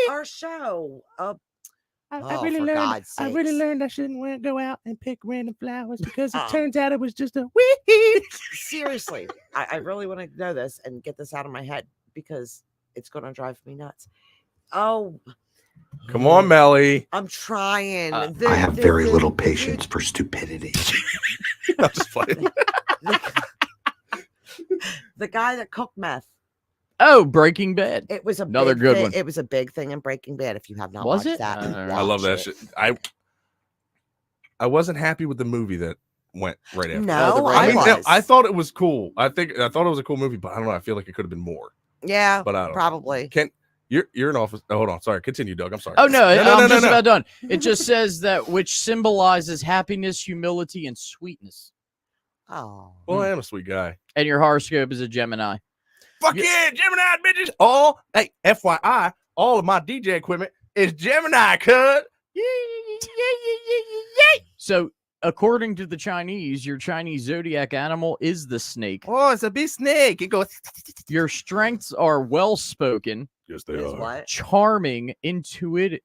our show. I Oh, really for learned. God's I really sakes. learned I shouldn't go out and pick random flowers because it Um, turns out it was just a weed. Seriously, I really want to know this and get this out of my head because it's going to drive me nuts. Oh, Come on, Mellie. I'm trying. I have very little patience for stupidity. I'm just playing. The guy that cooked meth. Oh, Breaking Bad. It was Another big good thing. one. It was a big thing in Breaking Bad. If you have not Was watched it? that, I love that shit. I wasn't happy with the movie that went right after. No, I was. I thought it was cool. I thought it was a cool movie, but I don't know. I feel like it could have been more. Yeah, but I don't know. probably. You're in office. Oh, hold on. Sorry. Continue, Doug. I'm sorry. Oh no, I'm just no. about done. It just says that which symbolizes happiness, humility, and sweetness. Oh. Well, I am a sweet guy. And your horoscope is a Gemini. Fuck yeah, Gemini bitches. Hey, FYI, all of my DJ equipment is Gemini, cuz. So, according to the Chinese, your Chinese zodiac animal is the snake. Oh, it's a big snake. It goes. Your strengths are well-spoken. Yes, they Is are. what? Charming, intuitive.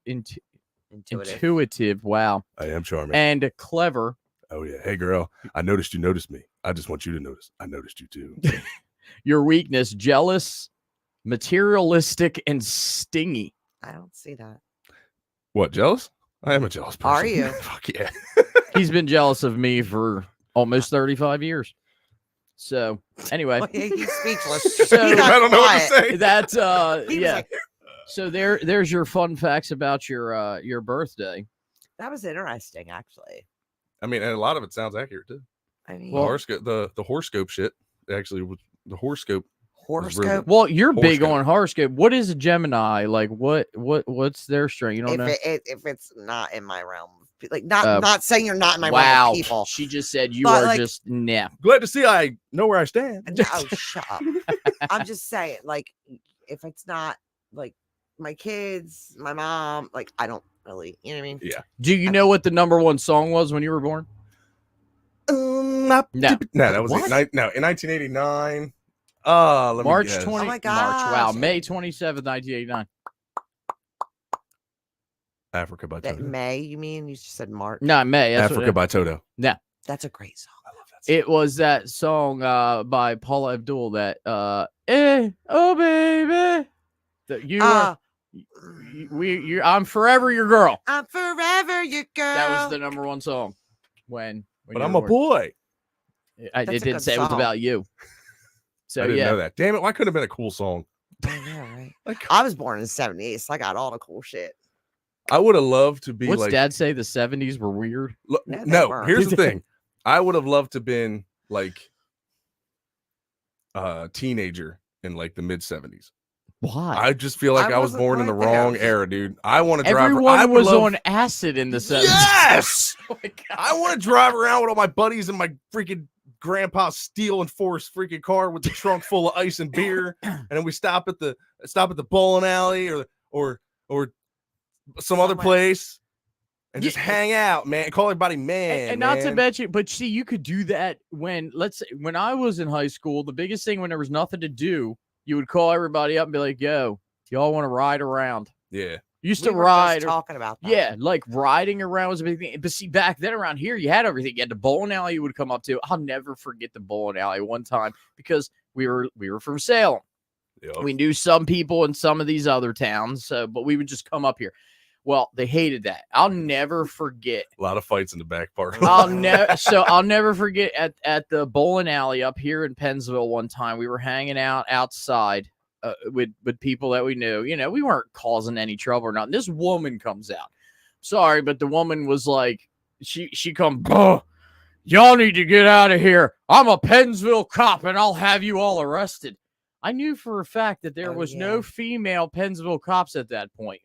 Wow. I am charming. And clever. Oh yeah. Hey girl, I noticed you noticed me. I just want you to notice. I noticed you too. Your weakness, jealous, materialistic, and stingy. I don't see that. What, jealous? I am a jealous person. Are you? Fuck yeah. He's been jealous of me for almost 35 years. So, anyway. Well, he's speechless. So, He got I don't know what to quiet. say. That's He was yeah. like, So there's your fun facts about your birthday. that was interesting, actually. I mean, and a lot of it sounds accurate too. I mean, The horoscope, the horoscope shit actually was the horoscope. horoscope. Well, you're big Horoscope. on horoscope. What is a Gemini? Like what's their strength? You don't know? If it's not in my realm, like not saying you're not in my realm Wow. of people. She just said you But, are like- just nah. Glad to see I know where I stand. No, shut up. I'm just saying, like, if it's not like my kids, my mom, like, I don't really, you know what I mean? Yeah. Do you know what the #1 song was when you were born? No, that was What? in 1989. Let me March guess. 20. Oh my March. Wow, gosh. May 27th, 1989. Africa by That Toto. May, you mean? You just said March. No, May. That's Africa by Toto. That's a great song. I love that song. It was that song by Paula Abdul that oh baby that you are I'm forever your girl. I'm forever your girl. That was the #1 song when But you I'm were a born. boy. It That's a didn't good say it was song. about you. So I didn't yeah, know that. Damn it! Why couldn't it have been a cool song? I know, right? Like, I was born in the 70s, so I got all the cool shit. I would have loved to be what's like. Dad say? The 70s were weird. No, they No, weren't. here's the thing. I would have loved to been like a teenager in like the mid 70s. Why? I just feel like I I was wasn't born in the right there. wrong era, dude. I want to drive. Everyone I would was love- on acid in the 70s. Yes. Oh my God. I want to drive around with all my buddies in my freaking grandpa's steel and force freaking car with the trunk full of ice and beer, and then we stop at the bowling alley or some other Somewhere. place and just Yeah. hang out, man. Call everybody man. And not to man. mention, but see, you could do that when I was in high school. The biggest thing when there was nothing to do, you would call everybody up and be like, "Yo, y'all want to ride around?" Yeah. Used We to were ride. just talking about that. Yeah, like riding around was a big thing. But see, back then around here, you had everything. You had the bowling alley you would come up to. I'll never forget the bowling alley one time because we were from Salem. Yep. We knew some people in some of these other towns, but we would just come up here. Well, they hated that. I'll never forget. A lot of fights in the back part. I'll never forget at the bowling alley up here in Pennsville one time. We were hanging out outside with people that we knew. You know, we weren't causing any trouble or nothing. This woman comes out. Sorry, but the woman was like, she come, y'all need to get out of here. I'm a Pennsville cop and I'll have you all arrested. I knew for a fact that there Oh, was yeah. no female Pennsville cops at that point.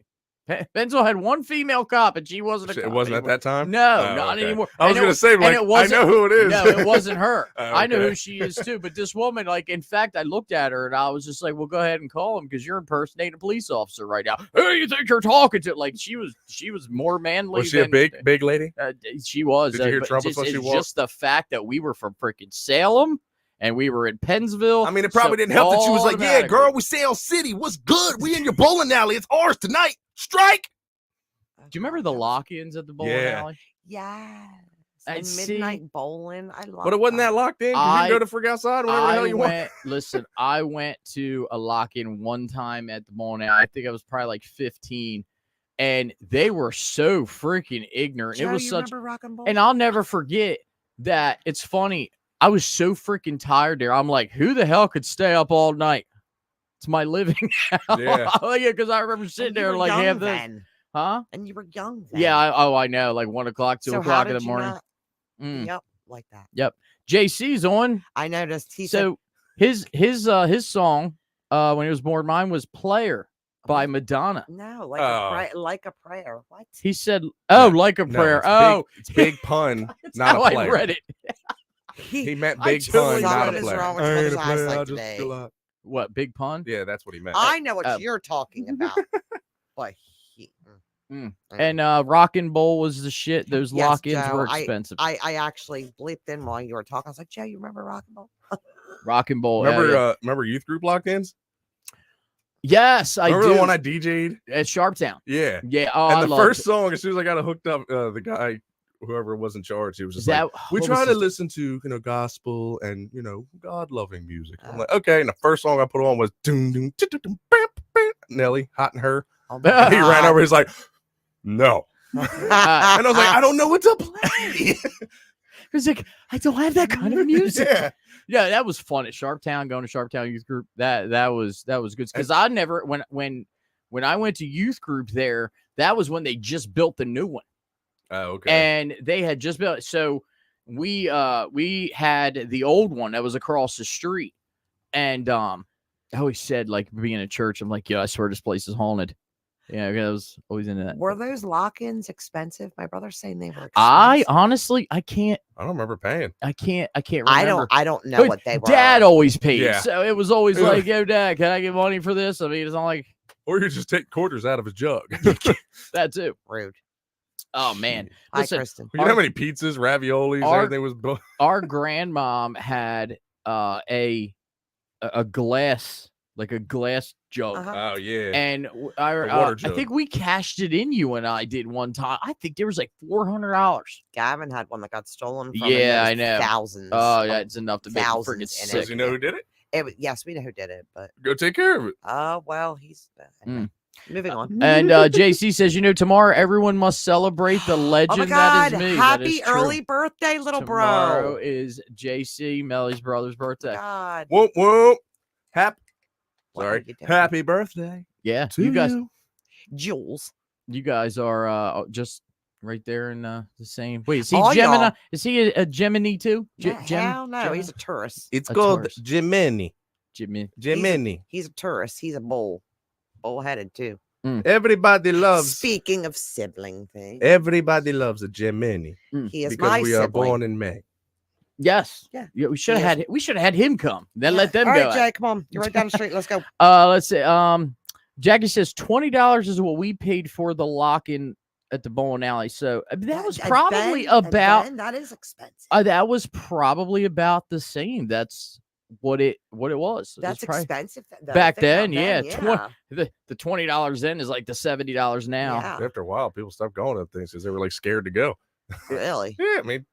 Pennsville had one female cop, and she wasn't a cop. It wasn't anymore. at that time? No, Oh, not okay. anymore. I was And going to say, and like, it I wasn't- know who it is. No, it wasn't her. Oh, I know okay. who she is too. But this woman, like, in fact, I looked at her and I was just like, "Well, go ahead and call him because you're impersonating a police officer right now. Who you think you're talking to?" Like, she was more manly. Was she a than, big lady? She was. Did you hear but trumpets when she it's walked? just the fact that we were from freaking Salem, and we were in Pennsville. I mean, it probably didn't help that she was like, "Yeah, automatically- girl, we Sale City. What's good? We in your bowling alley. It's ours tonight. Strike." Do you remember the lock-ins at the bowling Yeah. alley? Yes. And And see- midnight bowling. I love But it wasn't that locked in. 'Cause you can go I- to freak outside whenever the hell you want. Listen, I went to a lock-in one time at the bowling alley. I think I was probably like 15, and they were so freaking ignorant. Joe, It was you such, remember Rock and Bowl? and I'll never forget that. It's funny. I was so freaking tired there. I'm like, who the hell could stay up all night? It's my living now. Yeah. Because I remember sitting there like, young have this, then. huh? And you were young then. Yeah. I know. Like 1 o'clock, 2 So how o'clock in did the you morning. not Mm. be up like that? Yep. JC's on. I noticed. He said, So his song when he was born, mine was "Player" by Madonna. no, like Oh. like a prayer. What? He said, "Oh, like a No, prayer." it's big pun, That's not how a player. I read it. He meant I big totally pun, not What a is player. wrong with I what ain't his a player, eyesight I just today? feel like- What, big pun? Yeah, that's what he meant. I know what Oh. you're talking about. But he, And Rock and Bowl was the shit. Those Yes, lock-ins Joe, were expensive. I actually bleeped in while you were talking. I was like, Joe, you remember Rock and Bowl? Rock and Bowl. Remember youth group lock-ins? Yes, I Remember do. the one I DJ'd? At Sharptown. Yeah. Yeah. Oh, And I the loved first it. song, as soon as I got it hooked up, the guy, whoever was in charge, he was Is just like, that- we what try was to his- listen to, gospel and, God-loving music. I'm like, okay. And the first song I put on was doom, doom, Nelly, Hot and Her. Oh And he ran over, he's like, no. And I was like, I don't know what to play. He's like, I don't have that kind of music. Yeah. Yeah, that was fun at Sharptown. Going to Sharptown Youth Group, that was good because I never when I went to youth group there, that was when they just built the new one. Oh, okay. And they had just built. So we had the old one that was across the street, and I always said, like, being at church, I'm like, yeah, I swear this place is haunted. Yeah, I was always into that. Were those lock-ins expensive? My brother's saying they were expensive. I honestly, I can't remember paying. I can't remember. I don't know But what they were. Dad always paid. Yeah. So it was always Yeah. like, yo, Dad, can I get money for this? I mean, it's not like Or you just take quarters out of his jug. that too. Rude. Oh man. Hi, Listen, Kristen. You know how many pizzas, raviolis, our- everything was our grandmom had a glass, like a glass jug. Uh-huh. Oh yeah. And water I jug. think we cashed it in. You and I did one time. I think there was like $400. Gavin had one that got stolen from him. Yeah, There I was know. Thousands. Oh, of- that's enough to make you freaking thousands in it. sick. Does he know who did it? Yes, we know who did it, but Go take care of it. well, he's anyway, moving on. And JC says, tomorrow everyone must celebrate the Oh legend my God! that is me. That Happy is true. early birthday, little Tomorrow bro! is JC, Mellie's brother's birthday. God, Whoop whoop. What Sorry. are you doing? Happy birthday. Yeah, to you guys, Jules. you guys are just right there in the same. Wait, is he All Gemini? y'all. Is he a Gemini too? Hell no, he's a tourist. It's A called tourist. Gemini. Gemini. Gemini. He's a tourist. He's a bull-headed too. Everybody loves. Speaking of sibling things, Everybody loves a Gemini he is because my we are sibling. born in May. Yes. Yeah. We should He have had him come. Then let them All go. right, Jay, come on. You're right down the street. Let's go. Let's see. Jackie says $20 is what we paid for the lock-in at the bowling alley. So that was And probably then- and about then that is expensive. that was probably about the same. That's what it was. It was That's probably- expensive. though. back Think about then. Yeah, yeah. the $20 then is like the $70 now. Yeah. After a while, people stopped going to things because they were like scared to go. Really? Yeah, I mean,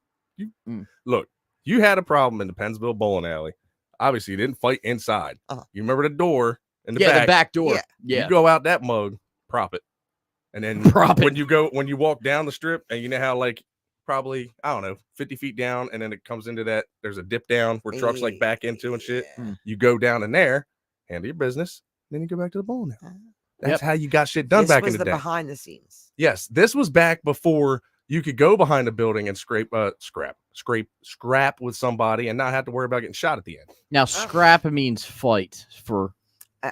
look, you had a problem in the Pennsville bowling alley. Obviously, you didn't fight inside. Uh-huh. You remember the door in the Yeah, back. the back door. Yeah. Yeah. You go out that mug, prop it, and then Prop it. when you walk down the strip, and you know how like probably I don't know 50 feet down, and then it comes into that. There's a dip down where trucks like back into and shit. Yeah. You go down in there, handle your business, then you go back to the bowling alley. That's Yep. how you got shit done This back was in the the day. behind the scenes. Yes, this was back before you could go behind a building and scrap with somebody and not have to worry about getting shot at the end. Now scrap means fight for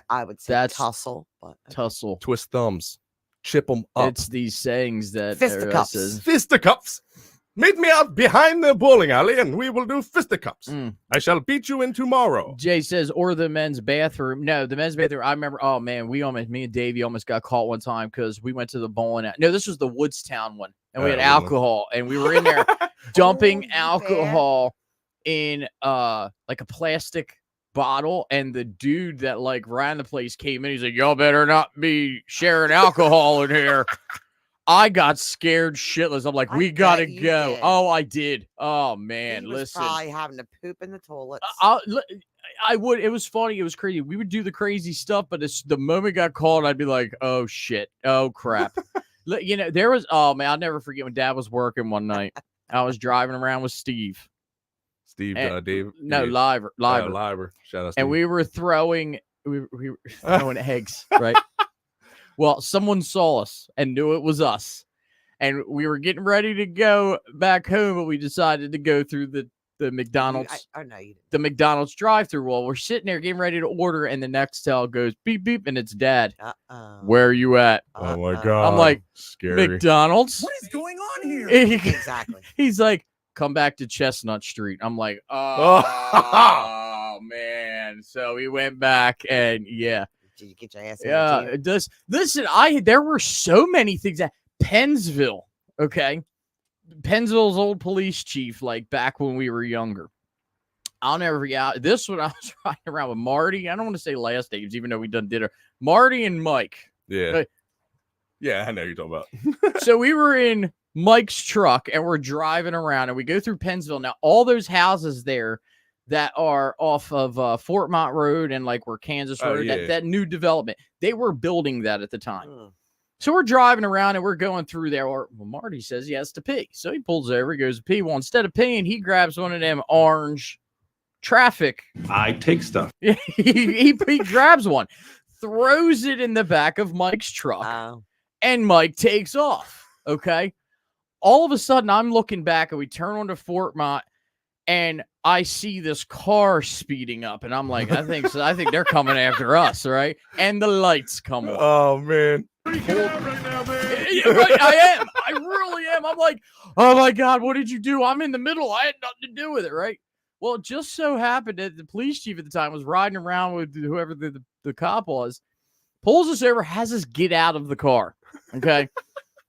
I would say That's- tussle, but tussle. Twist thumbs, chip them up. It's these sayings that everybody Fisticuffs. says. Fisticuffs. Meet me out behind the bowling alley and we will do fisticuffs. Mm. I shall beat you in tomorrow. Jay says, or the men's bathroom. No, the men's bathroom. I remember. Oh man, me and Davey almost got caught one time because we went to the bowling. No, this was the Woodstown one, and we had Woodland. alcohol, and we were in there dumping Oh, alcohol in like a plastic bottle, and the dude that like ran the place came in. He's like, y'all better not be sharing alcohol in here. I got scared shitless. I'm like, we gotta go. did. Oh, I did. Oh man, He was listen. probably having to poop in the toilets. I would. It was funny. It was crazy. We would do the crazy stuff, but the moment it got called, I'd be like, "Oh shit! Oh crap!" You know, there was. Oh man, I'll never forget when Dad was working one night. I was driving around with Steve. Steve, And- Dave. No, yeah. Liver. Liver. Shout out. Steve. And we were throwing. We were throwing eggs, right? Well, someone saw us and knew it was us, and we were getting ready to go back home, but we decided to go through the McDonald's. Oh no, you didn't. The McDonald's drive-through. Well, we're sitting there getting ready to order, and the Nextel goes beep beep, and it's Dad. Where are you at? Oh my god! I'm like, scary. McDonald's. What is going on here? Exactly. He's like, come back to Chestnut Street. I'm like, oh man. So we went back, and yeah. Did you get your ass in Yeah, the it does. Listen, there were so many things at Pennsville. Okay, Pennsville's old police chief, like back when we were younger. I'll never forget this one. I was riding around with Marty. I don't want to say last names, even though we done dinner. Marty and Mike. Yeah. Yeah, I know you're talking about. So we were in Mike's truck and we're driving around, and we go through Pennsville. Now, all those houses there that are off of Fort Mont Road and like where Kansas Road, that new development, they were building that at the time. So we're driving around and we're going through there. Well, Marty says he has to pee. So he pulls over, he goes to pee. Well, instead of peeing, he grabs one of them orange traffic. I take stuff. he grabs one, throws it in the back of Mike's truck, and Mike takes off. Okay. All of a sudden, I'm looking back and we turn onto Fort Mont, and I see this car speeding up, and I'm like, I think they're coming after us, right? And the lights come on. Oh man. Yeah, right, I am. I really am. I'm like, oh my God, what did you do? I'm in the middle. I had nothing to do with it, right? Well, it just so happened that the police chief at the time was riding around with whoever the cop was, pulls us over, has us get out of the car. Okay.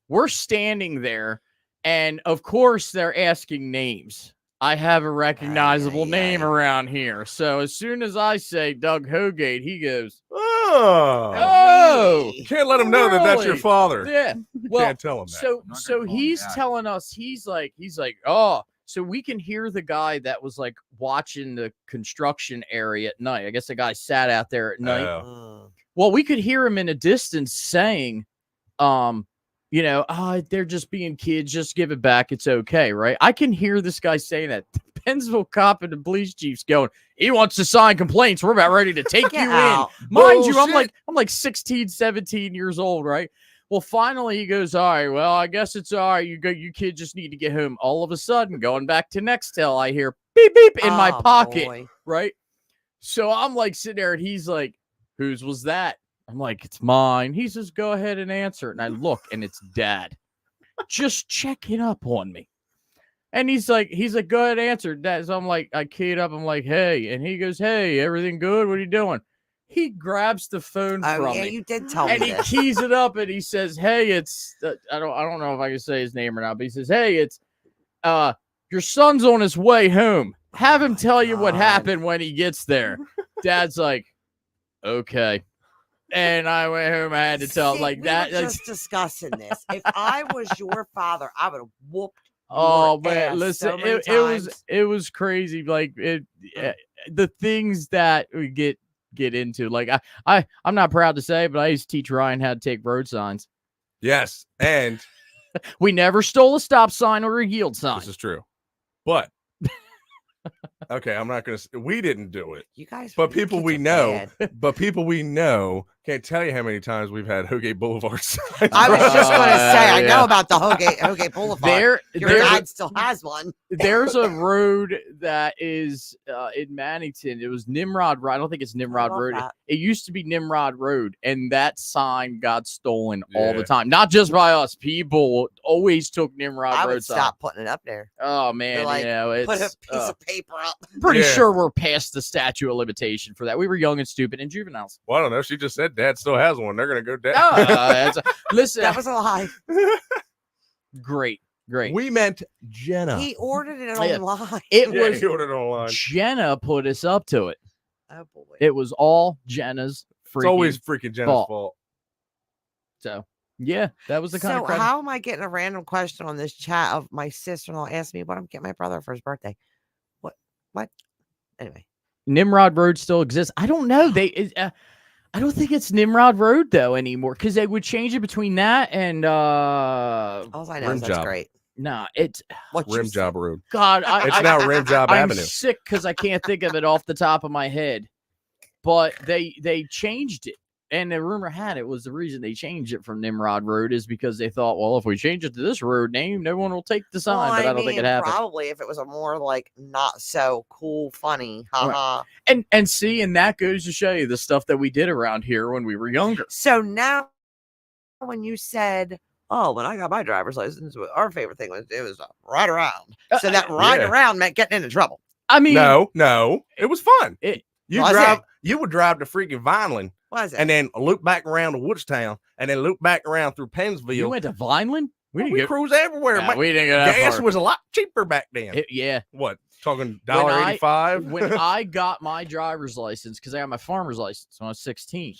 We're standing there, and of course they're asking names. I have a recognizable name around here. So as soon as I say Doug Hogate, he goes, oh, you can't let him know that that's your father. Yeah. You Well, can't tell him that. So he's telling us, he's like, oh, so we can hear the guy that was like watching the construction area at night. I guess the guy sat out there at night. Well, we could hear him in a distance saying, they're just being kids. Just give it back. It's okay, right? I can hear this guy saying that. The Pennsville cop and the police chief's going, he wants to sign complaints. We're about ready to take you in. Mind you, I'm like 16, 17 years old, right? Well, finally he goes, all right, well, I guess it's all right. You kid just need to get home. All of a sudden, going back to Nextel, I hear beep, beep in my pocket, right? So I'm like sitting there, and he's like, whose was that? I'm like, it's mine. He says, go ahead and answer it. And I look, and it's Dad just checking up on me. And he's like, go ahead and answer, Dad. So I'm like, I keyed up. I'm like, hey. And he goes, hey, everything good? What are you doing? He grabs the phone from me. You did tell me and he keys it up, and he says, hey, it's, I don't know if I can say his name or not, but he says, hey, it's, your son's on his way home. Have him tell you what happened when he gets there. Dad's like, okay. And I went home. I had to tell him like that. We were just discussing this. If I was your father, I would have whooped. Oh man, ass listen, so it was crazy. Like the things that we get into. Like I'm not proud to say, but I used to teach Ryan how to take road signs. Yes, and we never stole a stop sign or a yield sign. This is true, but. Okay, I'm not gonna. We didn't do it. You guys, but people we know, can't tell you how many times we've had Hogate Boulevard signs. I was just gonna say, I know about the Hogate Boulevard. Your dad still has one. There's a road that is in Mannington. It was Nimrod Road. I don't think it's Nimrod Road. It used to be Nimrod Road, and that sign got stolen all the time. Not just by us. People always took Nimrod Road. I would stop putting it up there. Oh man, like, it's, put a piece of paper up. Pretty sure we're past the statute of limitation for that. We were young and stupid and juveniles. Well, I don't know. She just said Dad still has one. They're gonna go down. Listen, that was a lie. Great. Great. We meant Jenna. He ordered it Yeah. online. It Yeah, was he ordered it online. Jenna put us up to it. Oh boy. It was all Jenna's freaking It's always freaking Jenna's fault. So, yeah, that was the kind So of credit. how am I getting a random question on this chat of my sister-in-law asked me what I'm getting my brother for his birthday? What? Anyway. Nimrod Road still exists. I don't know. I don't think it's Nimrod Road though anymore because they would change it between that and all I know Rim is that's Job. great. Nah, it's Rim Job Road. God, It's now Rim Job I'm Avenue. sick because I can't think of it off the top of my head. But they changed it. And the rumor had it was the reason they changed it from Nimrod Road is because they thought, well, if we change it to this road name, no one will take the sign. Well, but I don't think it happened. Probably if it was a more like not so cool, funny, haha. And see, and that goes to show you the stuff that we did around here when we were younger. So now, when you said, "Oh, when I got my driver's license, our favorite thing was it was a ride around," so that ride around meant getting into trouble. I mean, no, it was fun. Was You would drive to freaking Vineland. Was it? And then loop back around to Woodstown, and then loop back around through Pennsville. You went to Vineland? We cruise everywhere. Nah, we didn't go that gas far. was a lot cheaper back then. Yeah. What? Talking $1.85? When I got my driver's license, because I got my farmer's license when I was 16.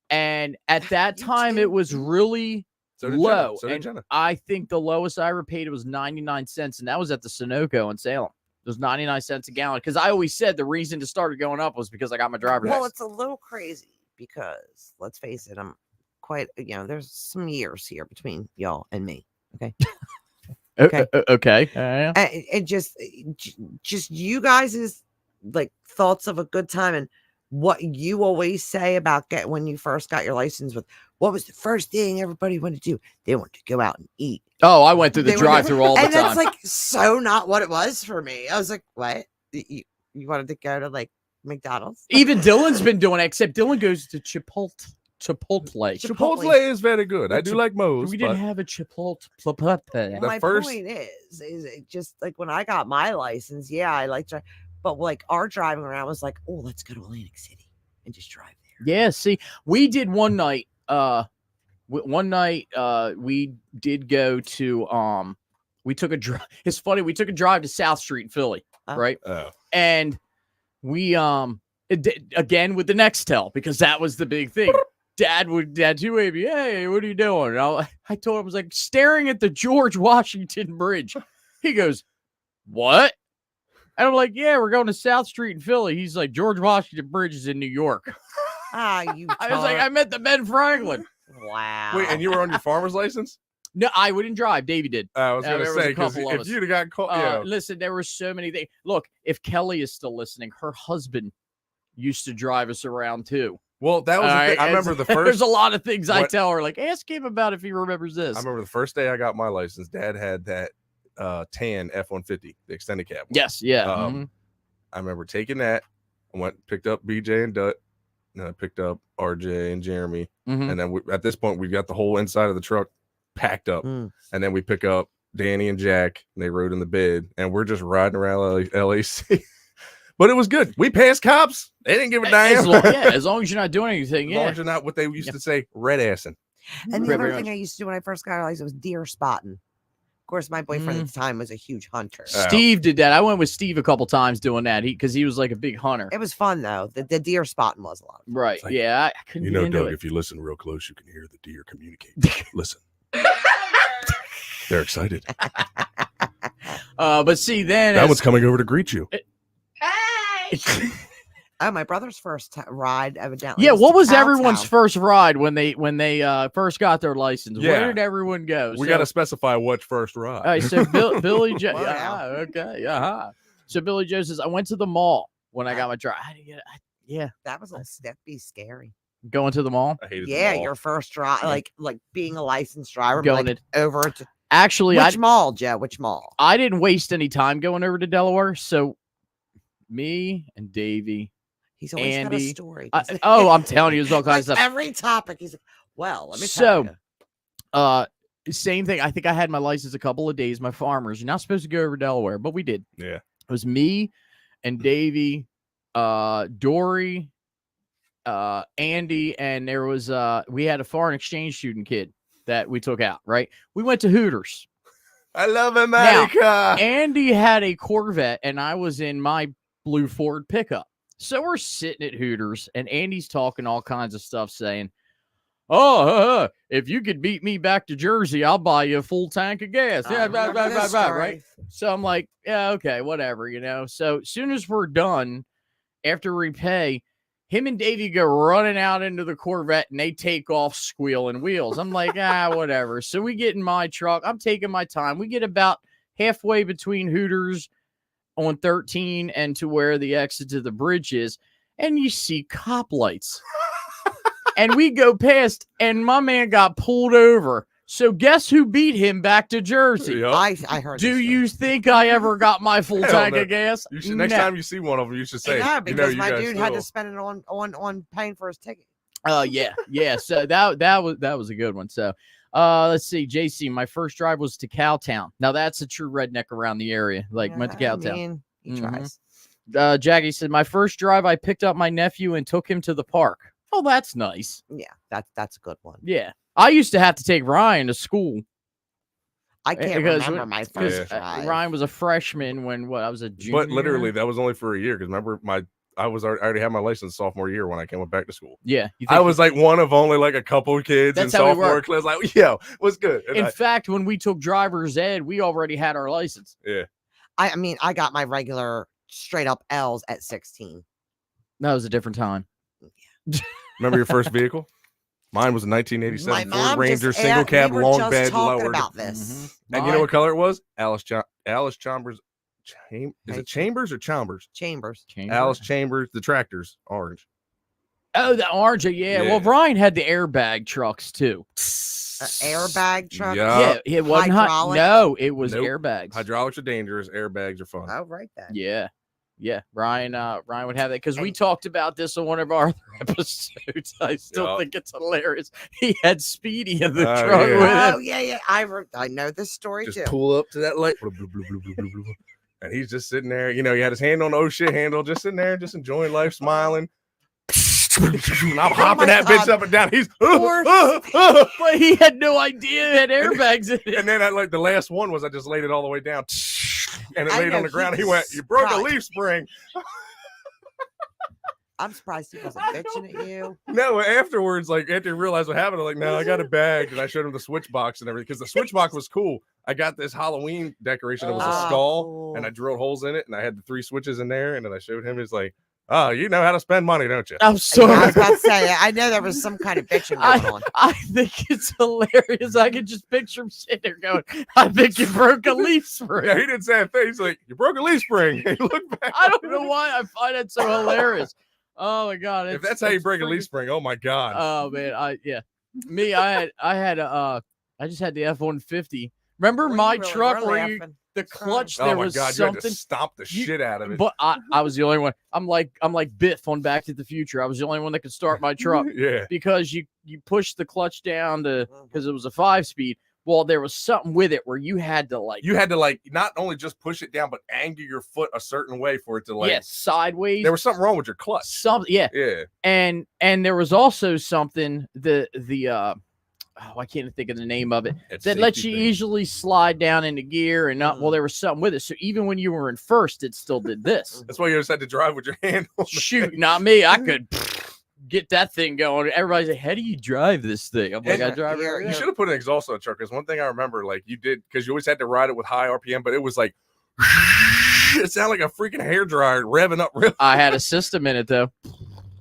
And at that time, it was really So did low. Jenna. So did And Jenna. I think the lowest I ever paid was 99 cents, and that was at the Sunoco in Salem. It was 99 cents a gallon. Because I always said the reason to start going up was because I got my driver's Well, license. it's a little crazy because let's face it, I'm quite, there's some years here between y'all and me. Okay. Okay. Okay. And just you guys' like thoughts of a good time and what you always say about when you first got your license with what was the first thing everybody wanted to do? They wanted to go out and eat. Oh, I went through the They drive-through all the and time. that's like so not what it was for me. I was like, what? You wanted to go to like McDonald's? Even Dylan's been doing it, except Dylan goes to Chipotle. Chipotle is very good. I do like Moe's. We didn't but have a Chipotle. Well, my point is it just like when I got my license, yeah, I liked it, but like our driving around was like, oh, let's go to Atlantic City and just drive there. Yeah, see, we did one night. We did go to we took a drive. It's funny, we took a drive to South Street in Philly, right? And we again with the Nextel because that was the big thing. Dad too, baby. Hey, what are you doing? And I told him I was like staring at the George Washington Bridge. He goes, "What?" And I'm like, "Yeah, we're going to South Street in Philly." He's like, "George Washington Bridge is in New York." I was like, "I meant the Ben Franklin." Wow. Wait, and you were on your farmer's license? No, I wouldn't drive. Davey did. I was going to there was say, a couple because of if us. you'd have got caught, Listen, there were so many things. Look, if Kelly is still listening, her husband used to drive us around too. Well, that was the thing. I remember the first. There's a lot of things I tell her, like, ask him about if he remembers this. I remember the first day I got my license, Dad had that tan F-150, the extended cab one. Yes, yeah. I remember taking that. I picked up BJ and Dut, and I picked up RJ and Jeremy. And then at this point, we've got the whole inside of the truck packed up. And then we pick up Danny and Jack, and they rode in the bed, and we're just riding around LAC. But it was good. We passed cops. They didn't give a damn. As long as you're not doing anything. As long as you're not what they used to say, red assing. And the other thing I used to do when I first got a license was deer spotting. Of course, my boyfriend at the time was a huge hunter. Steve did that. I went with Steve a couple times doing that because he was like a big hunter. It was fun though. The deer spotting was a lot. Right. Like, yeah. I couldn't You get know, into Doug, it. if you listen real close, you can hear the deer communicate. Listen. They're excited. But see, then That one's coming over to greet you. Oh, my brother's first ride evidently. Yeah, what was to everyone's Cowtown. first ride when they first got their license? Where Yeah. did everyone go? We got to specify what's first ride. All right, so Billy Joe. Wow. Okay. So Billy Joe says, I went to the mall when I got my drive. That was a little that'd scary. Going to the mall. I hated Yeah, them all. your first drive, like being a licensed driver, Going like over to Actually, which mall, Joe? Which mall? I didn't waste any time going over to Delaware. So me and Davey, He's always got a Andy. story. I'm telling you, there's all kinds Like of stuff. every topic, he's like, well, let me tell So, you. same thing. I think I had my license a couple of days. My farmers, you're not supposed to go over Delaware, but we did. Yeah. It was me and Davey, Dory, Andy, and there was we had a foreign exchange student kid that we took out. Right. We went to Hooters. I love America. Andy had a Corvette, and I was in my blue Ford pickup. So we're sitting at Hooters, and Andy's talking all kinds of stuff, saying, "Oh, if you could beat me back to Jersey, I'll buy you a full tank of gas." Yeah, right. So I'm like, yeah, okay, whatever, So as soon as we're done, after we pay, him and Davey go running out into the Corvette, and they take off squealing wheels. I'm like, whatever. So we get in my truck. I'm taking my time. We get about halfway between Hooters on 13 and to where the exit to the bridge is, and you see cop lights. And we go past, and my man got pulled over. So guess who beat him back to Jersey? Yep. I heard. Do you think I ever got my full tank of gas? You should, next time you see one of them, you should say, Yeah, because my dude had to still... spend it on paying for his ticket. Yeah. So that was a good one. So let's see, JC, my first drive was to Cowtown. Now that's a true redneck around the area. Like went to Cowtown. I mean, he tries. Jackie said, my first drive, I picked up my nephew and took him to the park. Oh, that's nice. Yeah, that's a good one. Yeah. I used to have to take Ryan to school. I can't remember my first drive. Ryan was a freshman when I was a junior. But literally, that was only for a year. Because remember, I already had my license sophomore year when I came back to school. Yeah, I was like one of only like a couple of kids in sophomore class. Like, yo, what's good? And in fact, when we took driver's ed, we already had our license. Yeah. I mean, I got my regular straight up L's at 16. That was a different time. Remember your first vehicle? Mine was a 1987 Ford Ranger just, single cab, we long bed, lowered. About this. And you know what color it was? Alice Chambers. Is it Chambers or Chambers? Chambers. Alice Chambers. The tractor's orange. Oh, the orange. Yeah. Well, Ryan had the airbag trucks too. Airbag truck? Yeah. It wasn't hydraulic. No, it was airbags. Hydraulics are dangerous. Airbags are fun. Oh, right then. Yeah. Yeah, Ryan would have that because we talked about this on one of our other episodes. I still think it's hilarious. He had Speedy in the truck with him. Oh yeah. I know this story too. Just pull up to that light, and he's just sitting there. He had his hand on the oh shit handle, just sitting there, just enjoying life, smiling. And I'm hopping that bitch up and down. He's but he had no idea it had airbags in it. And then the last one was I just laid it all the way down. And it laid on the ground. He went, "You broke a leaf spring." I'm surprised he wasn't bitching at you. No, afterwards, after he realized what happened, I'm like, "No, I got it bagged." And I showed him the switch box and everything because the switch box was cool. I got this Halloween decoration. It was a skull, cool. And I drilled holes in it, and I had the 3 switches in there. And then I showed him. He's like, "Oh, you know how to spend money, don't you?" I'm sorry. I was about to say, I know there was some kind of bitching going on. I think it's hilarious. I can just picture him sitting there going, "I think you broke a leaf spring." Yeah, he didn't say a thing. He's like, "You broke a leaf spring." He looked back. I don't know why I find that so hilarious. Oh my god! If that's how you break a leaf spring, oh my god. Oh man, I just had the F-150. Remember my truck where the clutch there was God, something. You had to stomp the shit out of it. But I was the only one. I'm like Biff on Back to the Future. I was the only one that could start my truck. Yeah. Because you push the clutch down because it was a 5-speed. Well, there was something with it where you had to not only just push it down, but angle your foot a certain way for it to sideways. There was something wrong with your clutch. Yeah. And there was also something I can't think of the name of it that lets you easily slide down into gear and not. Well, there was something with it, so even when you were in first, it still did this. That's why you just had to drive with your hand. Shoot, not me. I could get that thing going. Everybody's like, "How do you drive this thing?" I'm like, "I drive it." You should have put an exhaust on the truck. Because one thing I remember, you did, because you always had to ride it with high RPM, but it was like it sounded like a freaking hairdryer revving up. Real. I had a system in it though.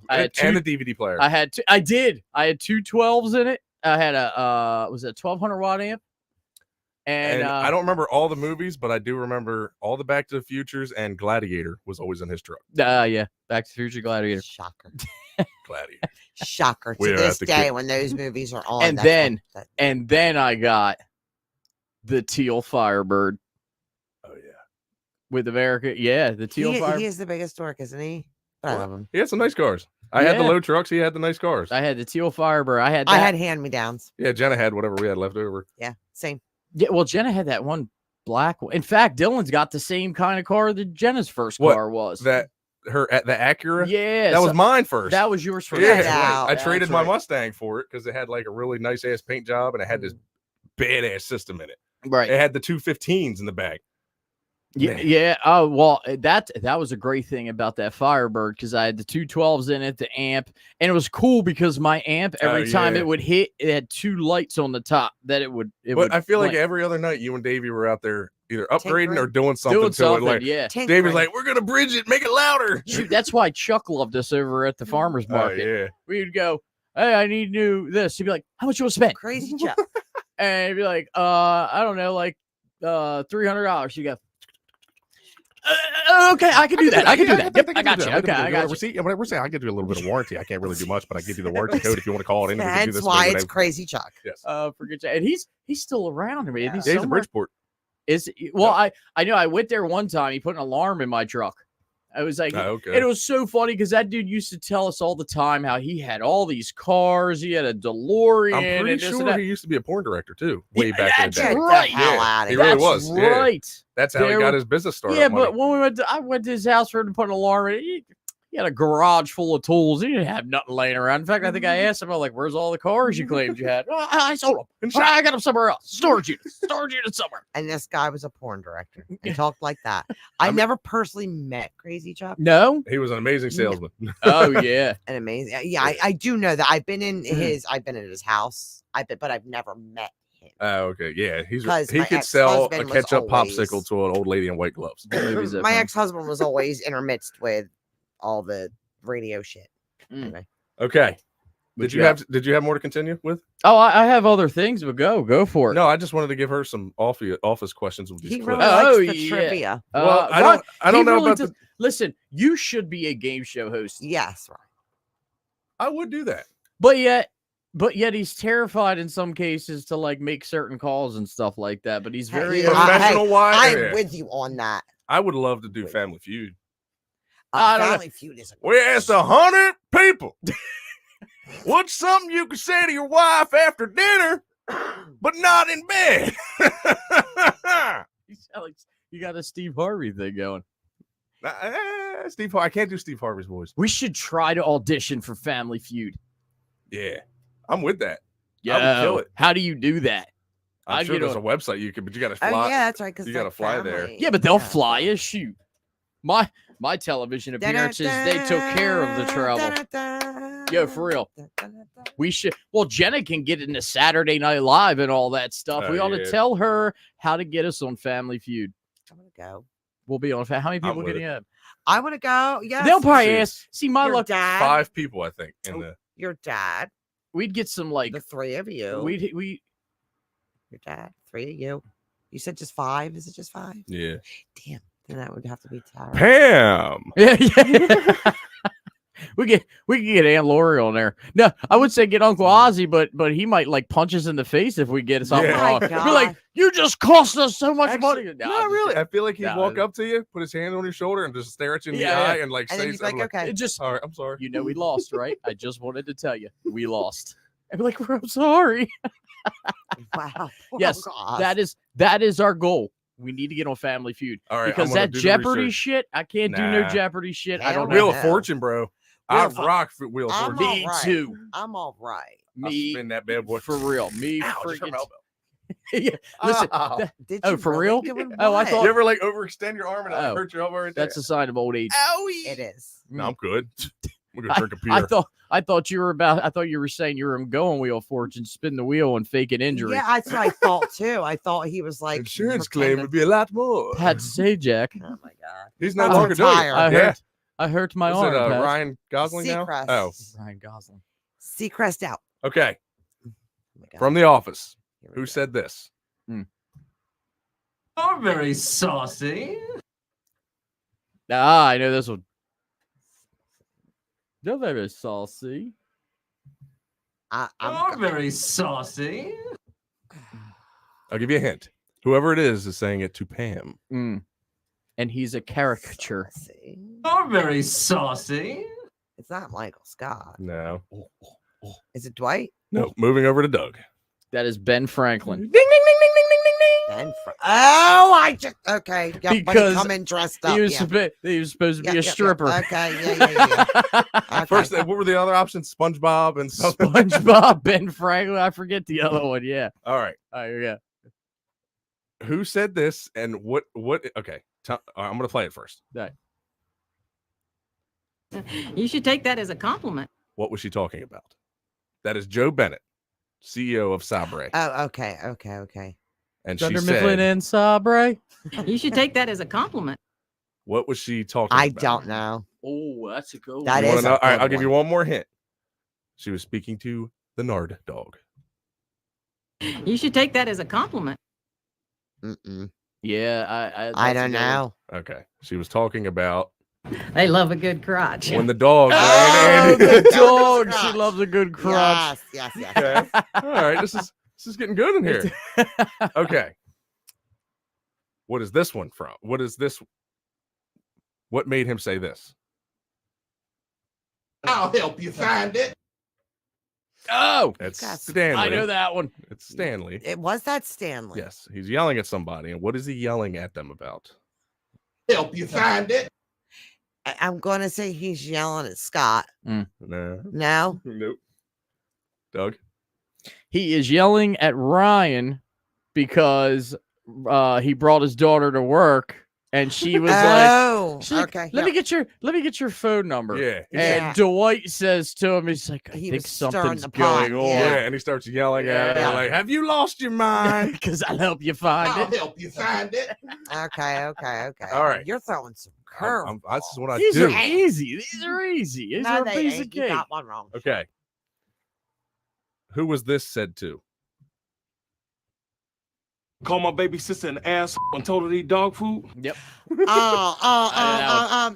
And a DVD player. I had 2 12s in it. I had a 1200 watt amp. And I don't remember all the movies, but I do remember all the Back to the Futures, and Gladiator was always in his truck. Yeah, Back to the Future, Gladiator. Shocker. Gladiator. Shocker. To this day, when those movies are on. And then I got the teal Firebird. Oh yeah. With America. Yeah, the teal Firebird. He is the biggest dork, isn't he? I love him. He had some nice cars. I had the low trucks. He had the nice cars. I had the teal Firebird. I had hand-me-downs. Yeah, Jenna had whatever we had left over. Yeah, same. Yeah, well, Jenna had that one black one. In fact, Dylan's got the same kind of car that Jenna's first car was. The Acura? Yeah. That was mine first. That was yours first. Yeah. I traded my Mustang for it because it had a really nice ass paint job and it had this badass system in it. Right. It had the 215s in the back. Yeah, Man. yeah. Oh well, that was a great thing about that Firebird because I had the 212s in it, the amp, and it was cool because my amp every time yeah. it would hit, it had 2 lights on the top that it would. But I feel like blink. every other night, you and Davey were out there either upgrading or Tinkering. doing something Doing to something, it. Like yeah. Davey's like, we're gonna bridge it, make it louder. Shoot, that's why Chuck loved us over at the farmers market. Yeah. We'd go, hey, I need new this. He'd be like, how much you want to spend? Crazy Chuck. And he'd be like, I don't know, like $300. You go. Okay, I can do that. I can do that. Yep, I got you. Okay, I got you. See, we're saying I give you a little bit of warranty. I can't really do much, but I give you the warranty code if you want to call it in. That's why it's Crazy Chuck. Yes. Forget you. And he's still around. I mean, Yeah. he's He's in somewhere. Bridgeport. I know. I went there one time. He put an alarm in my truck. I was like, okay. and it was so funny because that dude used to tell us all the time how he had all these cars. He had a DeLorean. I'm pretty and this and sure that. he used to be a porn director too, way back in the That's day. right. He really was. Yeah. Right. That's how he There- got his business started. Yeah, but when I went to his house for him to put an alarm in, he had a garage full of tools. He didn't have nothing laying around. In fact, I think I asked him, like, where's all the cars you claimed you had? Oh, I sold them. I got them somewhere else. Storage unit somewhere. And this guy was a porn director and talked like that. I never personally met Crazy Chuck. No, he was an amazing salesman. Oh yeah, An amazing. Yeah, I do know that. I've been in his house. But I've never met him. Oh, okay. Yeah, he 'Cause could my sell a ex-husband was ketchup always- popsicle to an old lady in white gloves. My ex-husband was always intermixed with all the radio shit. Anyway. Okay. What Did you you got? have more to continue with? Oh, I have other things, but go for it. No, I just wanted to give her some office questions with these He clips. really likes the trivia. Well, I Ron, don't he know really about does- Listen, you should be a game show host. Yes, right. I would do that. But yet he's terrified in some cases to like make certain calls and stuff like that. But he's very professional wise. I'm with you on that. I would love to do Family Feud. Family Feud is We asked 100 people. What's something you could say to your wife after dinner, but not in bed? You sound like you got a Steve Harvey thing going. Steve, I can't do Steve Harvey's voice. We should try to audition for Family Feud. Yeah, I'm with that. Yeah, I would kill it. How do you do that? I'm I'd sure get there's on- a website you can, but you got to Oh fly. yeah, that's right. Because you got to fly there. Yeah, but they'll fly us. Shoot, my television appearances, they took care of the travel. Yo, for real. We should. Well, Jenna can get into Saturday Night Live and all that stuff. Oh, We ought yeah. to tell her how to get us on Family Feud. I'm gonna go. We'll be on. How many people with can it. you have? I want to go. Yeah. They'll probably See. ask. See, my Your luck. dad. 5 people, I think. In the Your dad. We'd get some like. The 3 of you. We. Your dad. 3 of you. You said just 5. Is it just 5? yeah. Damn. Then that would have to be Tara. Pam. Yeah. We can get Aunt Lori on there. No, I would say get Uncle Ozzy, but he might like punch us in the face if we get something Yeah. wrong. Oh my We're like, God. you just cost us so much Actually, money. not really. I feel like he'd No. walk up to you, put his hand on your shoulder, and just stare at you in Yeah, the eye yeah. and like And say then he's like, something. okay. It just, All right, I'm sorry. you know, we lost, right? I just wanted to tell you, we lost. I'd be like, I'm sorry. Wow. Yes, Oh, that is our goal. We need to get on Family Feud All right, I'm because gonna that do the Jeopardy research. shit, I can't do no Nah. Jeopardy shit. I Hell don't no. know. Wheel of Fortune, bro. I rock for Wheel of I'm Fortune. all Me right. too. I'm all right. I'll Me spin that bad boy for real. Me Ow, just hurt freaking. my elbow. Yeah, listen. Ow. that- Did Oh, you for really? real? Doing Oh, I what? thought- You ever like overextend your arm and Oh, hurt your elbow right there? that's a sign of old age. Owie. It is. No, I'm good. We're gonna drink a beer. I thought you were saying you were going Wheel of Fortune, spin the wheel and fake an injury. Yeah, that's what I thought too. I thought he was like Insurance claim pretending- would be a lot more. Had to say, Jack. Oh my god. He's no That's longer doing it. retired. I hurt my Is arm. it Pat. Ryan Gosling now? Seacrest. Oh, Ryan Gosling. Seacrest out. okay. Oh my God. From The Office. Here we Who go. said this? You're very saucy. Ah, I know this one. You're very saucy. I'm You're very saucy. I'll give you a hint. Whoever it is saying it to Pam. Mm. And he's a caricature. saucy. You're very saucy. It's not Michael Scott. No. Is it Dwight? No. Moving over to Doug. That is Ben Franklin. Ding, ding, ding, ding, ding, ding, ding, Oh, I just okay. Yep, Because when he come in dressed up. he was, Yeah. he was supposed to be Yeah, a stripper. Okay, yeah. Okay. First, what were the other options? SpongeBob and something. SpongeBob, Ben Franklin. I forget the other one. Yeah. All right. Yeah. Who said this and what? Okay. I'm going to play it first. Right. You should take that as a compliment. What was she talking about? That is Joe Bennett, CEO of Sabre. Oh, okay. And Dunder she Mifflin said, and Sabre. You should take that as a compliment. what was she talking I about? don't know. Oh, that's a good That You wanna is know? a All right, good I'll give you one. one more hint. She was speaking to the Nard dog. You should take that as a compliment. Mm-mm. Yeah, I don't know. Okay. She was talking about They love a good crotch. when the dog. Oh, the the dog. crotch. She loves a good crotch. Yes. Okay. All right. This is getting good in here. Okay. What is this one from? What is this? What made him say this? I'll help you find it. Oh, It's Yes. Stanley. I know that one. It's Stanley. It was that Stanley. Yes, he's yelling at somebody. And what is he yelling at them about? Help you find it. I'm going to say he's yelling at Scott. No. No? Nope. Doug? He is yelling at Ryan because he brought his daughter to work, and she was Oh, she's like, okay. let me get your phone number. Yeah. And Yeah. Dwight says to him, he's like, I He think was stirring something's the pot, going on. Yeah. Yeah. And he starts yelling at her Yeah. like, have you lost your mind? Because I'll help you find I'll it. help you find it. Okay. All right. You're throwing some curve. This is what I These do. are easy. These are easy. These No, are a they piece of ain't. You cake. got one wrong. Okay. Who was this said to? Call my baby sister an ass and told her to eat dog food. Yep.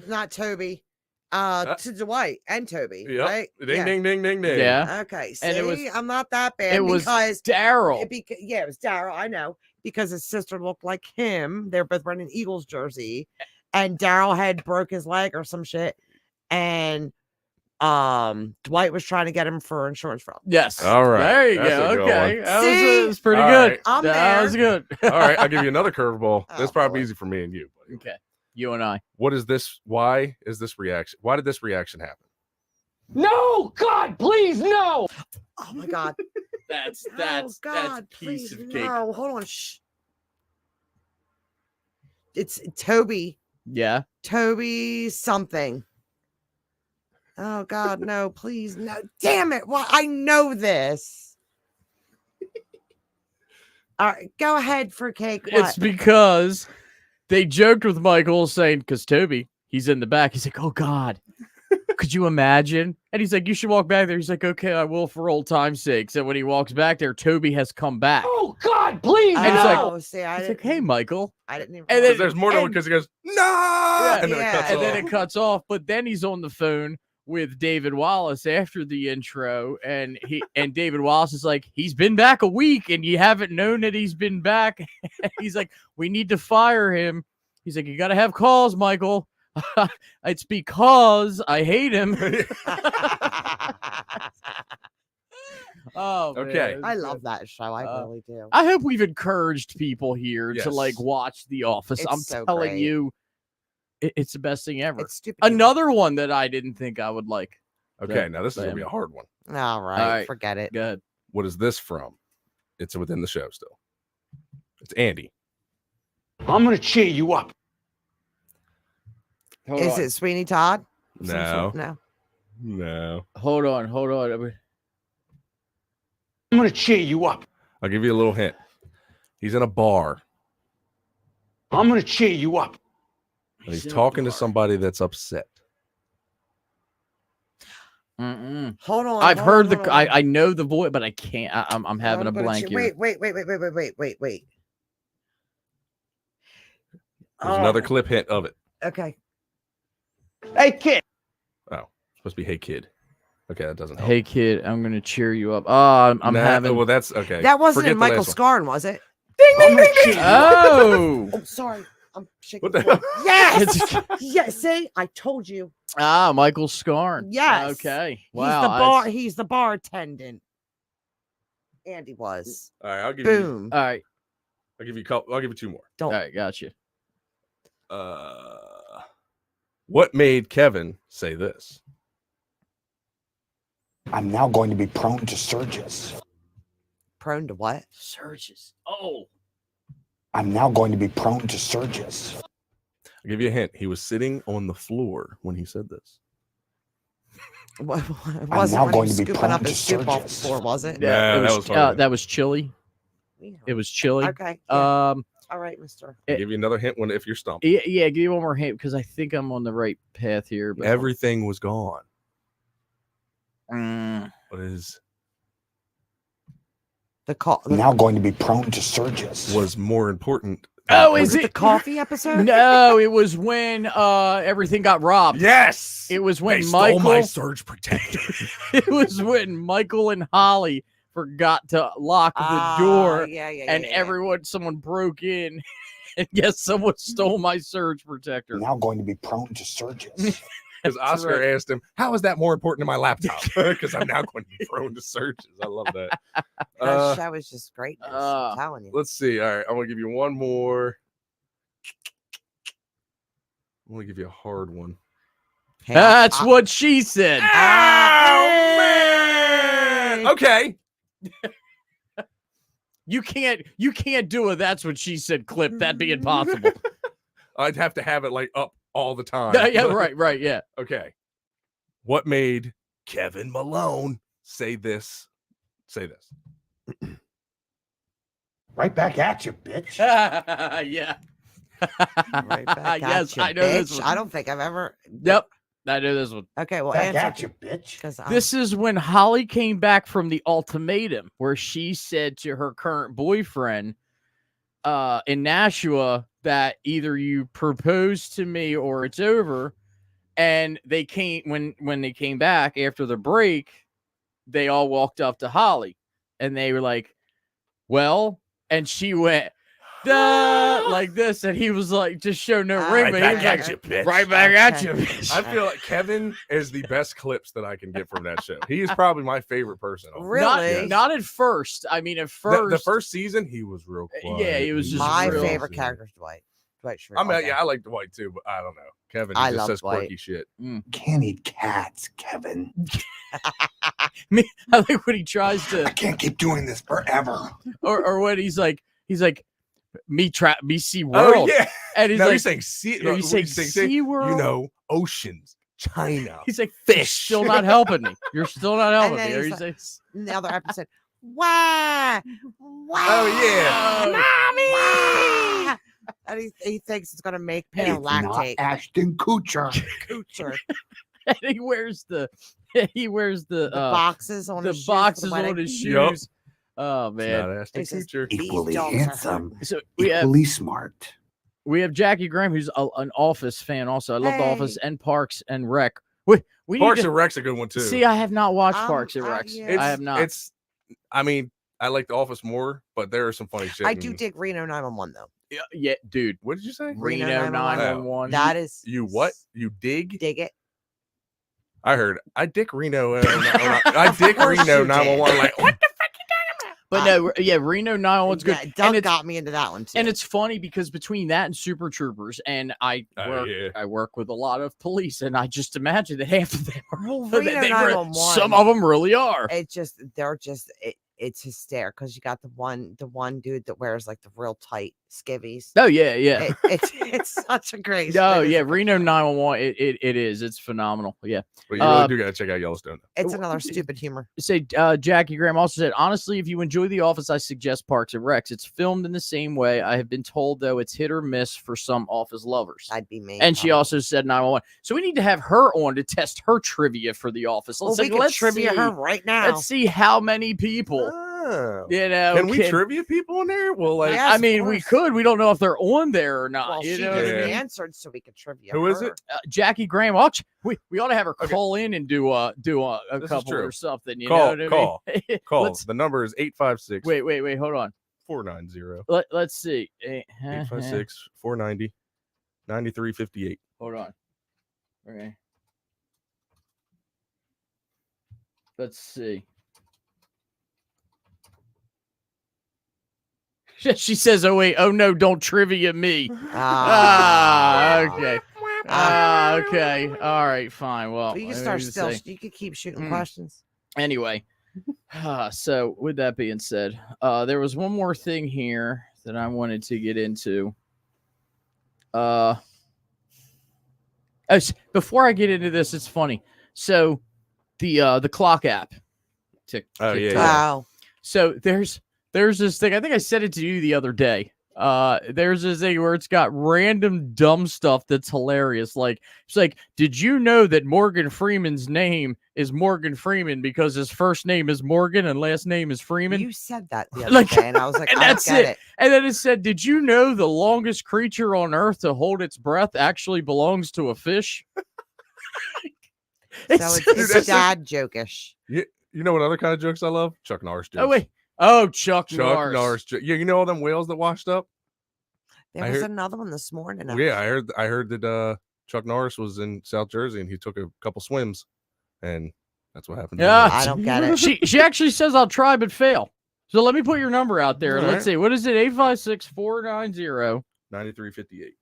Not Toby. To Dwight and Toby, Yep. right? Ding, ding, ding, ding, ding. Yeah. Okay, see, And it was- I'm not that bad It was because Daryl. it was Daryl. I know because his sister looked like him. They're both wearing an Eagles jersey, and Daryl had broke his leg or some shit, and Dwight was trying to get him for insurance fraud. Yes. All right. There you That's go. a good Okay. one. That was pretty All good. right. I'm That there. was good. All right. I'll give you another curveball. Oh, This is probably boy. easy for me and you. Okay. You and I. What is this? Why is this reaction? Why did this reaction happen? No, God, please, no. Oh my god. That's Oh God, piece please, of cake. no. Hold on. Shh. It's Toby. Yeah. Toby something. Oh God, no, please, no. Damn it. Well, I know this. All right, go ahead for cake. What? It's because they joked with Michael saying, because Toby, he's in the back. He's like, oh God, could you imagine? And he's like, you should walk back there. He's like, okay, I will for old time's sake. So when he walks back there, Toby has come back. Oh, God, please, And it's like- Oh, see, I He's didn't, like, hey, Michael. I didn't even. And Because then- there's more to it and- because he goes, no! And then it cuts Yeah. off. And then it cuts off. But then he's on the phone with David Wallace after the intro, and David Wallace is like, he's been back a week and you haven't known that he's been back. He's like, we need to fire him. He's like, you got to have calls, Michael. It's because I hate him. Oh, Okay. man. I love that show. I Uh, really do. I hope we've encouraged people here to Yes. like watch The Office. It's I'm so telling great. you, it's the best thing ever. It's stupid. Another one that I didn't think I would like. Okay, now this is going to be Bam. a hard one. All right, All right. forget it. Go ahead. What is this from? It's within the show still. It's Andy. I'm going to cheer you up. Hold Is on. it Sweeney Todd? Some No. sort- No. No. Hold on. I'm going to cheer you up. I'll give you a little hint. He's in a bar I'm going to cheer you up. and he's in a talking to bar. somebody that's upset. Mm-mm. Hold on. I've hold heard on, the. hold on. I know the voice, but I can't. I'm having a I'm gonna blank here. Wait. There's another clip hint of it. Okay. Hey, kid. Supposed to be, hey kid. Okay, that doesn't help. Hey kid, I'm gonna cheer you up. Oh, I'm Nah, having. Well, that's okay. That wasn't Forget in the Michael last one. Scarn, was it? I'm gonna cheer you up. Oh. Oh, sorry. I'm shaking. What the the floor. Yes. It's- Yes. See, I told you. Michael Scarn. Yes. Okay. He's Wow. the bar. that's- He's the bartendant. Andy was. All right, I'll give you. Boom. All right. I'll give you a couple. I'll give you two more. Don't. All right, gotcha. What made Kevin say this? I'm now going to be prone to surges. Prone to what? Surges. Oh. I'm now going to be prone to surges. I'll give you a hint. He was sitting on the floor when he said this. It wasn't now when going he was to be scooping prone up to his soup off the surges. floor, was it? Yeah, that was chili. Yeah. It was chili. Okay. Yeah. All right, mister. I'll give you another hint if you're stumped. Yeah, give you one more hint because I think I'm on the right path here. But Everything was gone. Mm. What is The call? Now going to be prone to surges. was more important? Oh, Was is it the it coffee episode? No, it was when everything got robbed. Yes. It was when They Michael stole my surge protector. It was when Michael and Holly forgot to lock the door. Yeah. Someone broke in, and yes, someone stole my surge protector. Now going to be prone to surges. Because Oscar asked him, "How is that more important to my laptop?" Because I'm now going to be prone to surges. I love that. That show is just greatness. I'm telling you. Let's see. All right, I'm gonna give you one more. I'm gonna give you a hard one. Hey, That's what she said. Oh man. Okay. You can't do a "that's what she said" clip. That'd be impossible. I'd have to have it like up all the time. Yeah, right, yeah. Okay. What made Kevin Malone say this? Say this. Right back at you, bitch. Yeah. Right back Yes, at you, I know bitch. this one. I don't think I've ever. Yep, I know this one. Okay, well, Back answer at you, bitch. because This is when Holly came back from the ultimatum where she said to her current boyfriend in Nashua that either you propose to me or it's over. And they came when they came back after the break, they all walked up to Holly and they were like, well, and she went duh, like this, and he was like, just show no ring, Right but back he was at like, you, bitch. right back at you, bitch. I feel like Kevin is the best clips that I can get from that show. He is probably my favorite person. Really? Not at first. I mean, at first, The first season, he was real quiet. yeah, he was just my real. favorite character is Dwight. Dwight Schrute. I mean, yeah, I like Dwight too, but I don't know. Kevin I just love says Dwight. quirky shit. Can't eat cats, Kevin. I like when he tries to, I can't keep doing this forever. or when he's like, me Sea Oh World. yeah, And he's no, like, you're saying sea. are you saying Sea World? You know, oceans, China. He's like, fish. Still not helping me. You're still not helping then me. Or he's he's like- like, In the other episode, wah, wah, Oh, yeah. mommy. And he thinks it's gonna make It's Pam not lactate. Ashton Kutcher. Coocher. and he wears the The boxes on his shoes for boxes wedding. on his Yup. shoes. Oh It's man. not Ashton He says, Kutcher. "These Equally dogs are handsome. So we have Equally smart. Jackie Graham, who's an Office fan. Also, I love The Office Hey. and Parks and Rec. We need Parks to and Rec's a good one too. see. I have not watched Um, Parks and I- Rec. yeah. I have not. It's. I mean, I like The Office more, but there are some funny shit. I do in- dig Reno 911 though. yeah, dude. What did you say? Reno Reno 911. 911. That is You what? You dig? dig it. I heard. I dick Reno. I dick course Reno you 911. Like what? But no, yeah, Reno 911's good. Yeah, And Doug it's- got me into that one too. And it's funny because between that and Super Troopers, and I work with a lot of police, and I just imagine that half of them are Reno 911. some of them really are. It's hysterical because you got the one dude that wears like the real tight skivvies. Oh yeah. It's such a great. Oh it is yeah, a- Reno 911. It is. It's phenomenal. Yeah. But you really do gotta check out Yellowstone. It's another stupid humor. Say Jackie Graham also said, honestly, if you enjoy The Office, I suggest Parks and Recs. It's filmed in the same way. I have been told though it's hit or miss for some Office lovers. I'd be me. And she also said 911. So we need to have her on to test her trivia for The Office. Well, we could trivia see, her right now. Let's see how many people. Oh. You know, Can we trivia people in there? Well, like, Yes, I of mean, we course. could. We don't know if they're on there or not. Well, you she know what I didn't mean? answer, so we could trivia. Who is her. it? Jackie Graham. We ought to have her call in and do a This is couple true. or something. You Call, know what I mean? Call. Let's, The number is 856. wait. Hold on. 490. Let's see. 856 490 9358. Hold on. Okay. Let's see. She says, "Oh wait, oh no, don't trivia me." Okay. Okay. All right. Fine. Well, You can let start me just still. say- You could keep shooting Mm. questions. Anyway, so with that being said, there was one more thing here that I wanted to get into. Before I get into this, it's funny. So the clock app. Oh, yeah, TikTok. yeah. Wow. So there's this thing. I think I said it to you the other day. There's this thing where it's got random dumb stuff that's hilarious. Like it's like, did you know that Morgan Freeman's name is Morgan Freeman because his first name is Morgan and last name is Freeman? You said that the other Like, day, and I was like, and I that's get it. it. And then it said, did you know the longest creature on earth to hold its breath actually belongs to a fish? So it's dad jokish. You know what other kind of jokes I love? Chuck Norris jokes. Oh wait. Oh, Chuck Norris. Norris. Yeah, you know all them whales that washed up? There was another one this morning. Yeah, I heard that Chuck Norris was in South Jersey and he took a couple swims, and that's what happened. Yeah, I don't get it. She actually says I'll try but fail. So let me put your number out there. All Let's right. see. What is it? 856-490. 9358.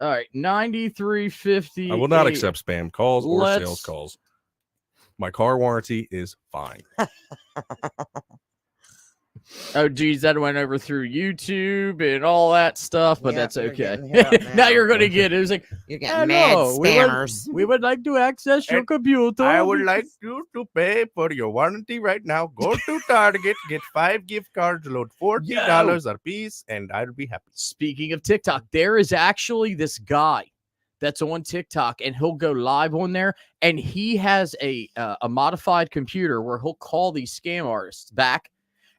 All right, 9350. I will not accept spam calls or Let's- sales calls. My car warranty is fine. Oh, geez, that went over through YouTube and all that stuff, but Yeah, that's you're okay. getting hit up Now now. you're going to get it. It was like, You're getting mad spammers. We would like to access your computer. I would like you to pay for your warranty right now. Go to Target, get 5 gift cards, load $40 a piece, and I'll be happy. Speaking of TikTok, there is actually this guy that's on TikTok, and he'll go live on there, and he has a modified computer where he'll call these scam artists back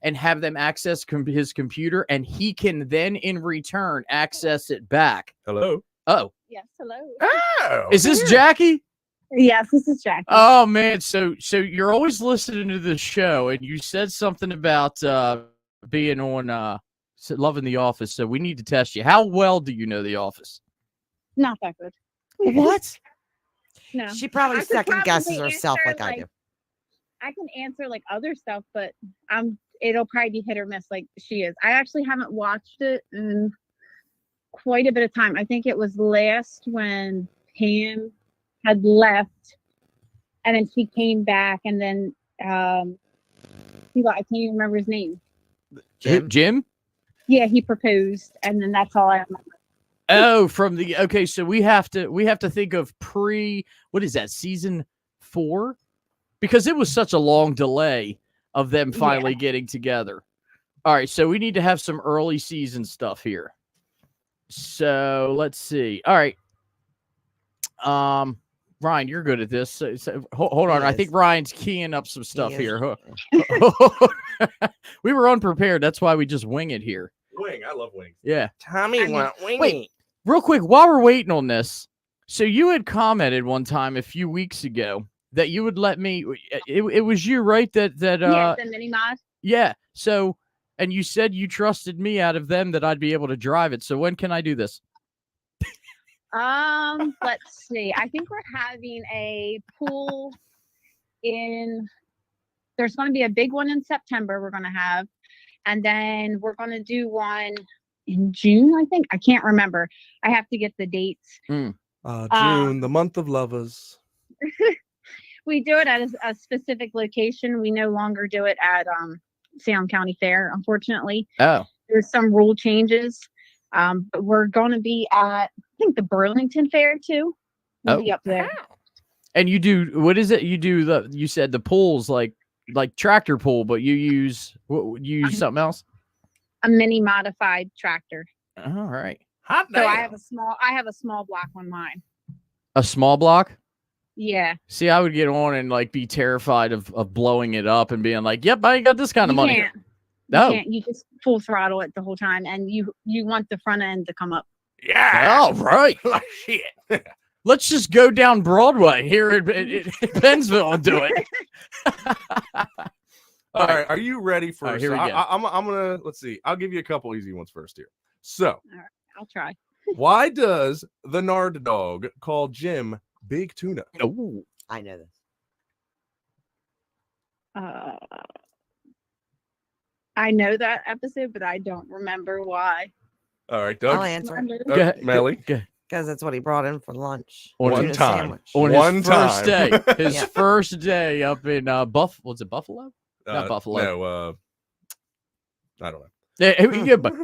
and have them access his computer, and he can then in return access it back. Hello. Oh, Yes, hello. Oh, is this Jackie? Yes, this is Jackie. Oh man, so you're always listening to the show, and you said something about being on loving The Office. So we need to test you. How well do you know The Office? Not that good. What? No. She probably I could second guesses probably herself answer, like I do. I can answer like other stuff, but it'll probably be hit or miss like she is. I actually haven't watched it in quite a bit of time. I think it was last when Pam had left, and then she came back, and then I can't even remember his name. Jim? Yeah, he proposed, and then that's all I remember. Oh, from the okay. So we have to think of what is that, season 4? Because it was such a long delay of them finally getting together. All right, so we need to have some early season stuff here. So let's see. All right, Ryan, you're good at this. So hold on. I think Ryan's keying up some stuff here. We were unprepared. That's why we just wing it here. Wing. I love wings. Yeah. Tommy want wing. Wait, real quick, while we're waiting on this, so you had commented one time a few weeks ago that you would let me. It was you, right? That the mini mod. Yeah. So, and you said you trusted me out of them that I'd be able to drive it. So when can I do this? Let's see. I think we're having a pool there's going to be a big one in September we're going to have, and then we're going to do one in June, I think. I can't remember. I have to get the dates. June, the month of lovers. We do it at a specific location. We no longer do it at Salem County Fair, unfortunately. Oh. There's some rule changes. But we're going to be at, I think, the Burlington Fair too. We'll be up there. And you do, what is it? You do you said the pools like tractor pool, but you use something else? A mini modified tractor. All right. Hot So I have a small block on mine. A small block? Yeah. See, I would get on and be terrified of blowing it up and being like, yep, I ain't got this kind of money. No. You just full throttle it the whole time, and you want the front end to come up. Yeah. All right. Shit. Let's just go down Broadway here in Pennsville and do it. All right. Are you ready for? Right, here we go. I'm gonna let's see. I'll give you a couple easy ones first here. So, all right, I'll try. Why does the Nard dog call Jim Big Tuna? Oh, I know this. I know that episode, but I don't remember why. All right, Doug. I'll answer. Mellie. Because that's what he brought in for lunch. One Tuna time. sandwich. On One his first time. day. His Yeah. first day up in was it Buffalo? Not Buffalo. No, I don't know. Yeah, but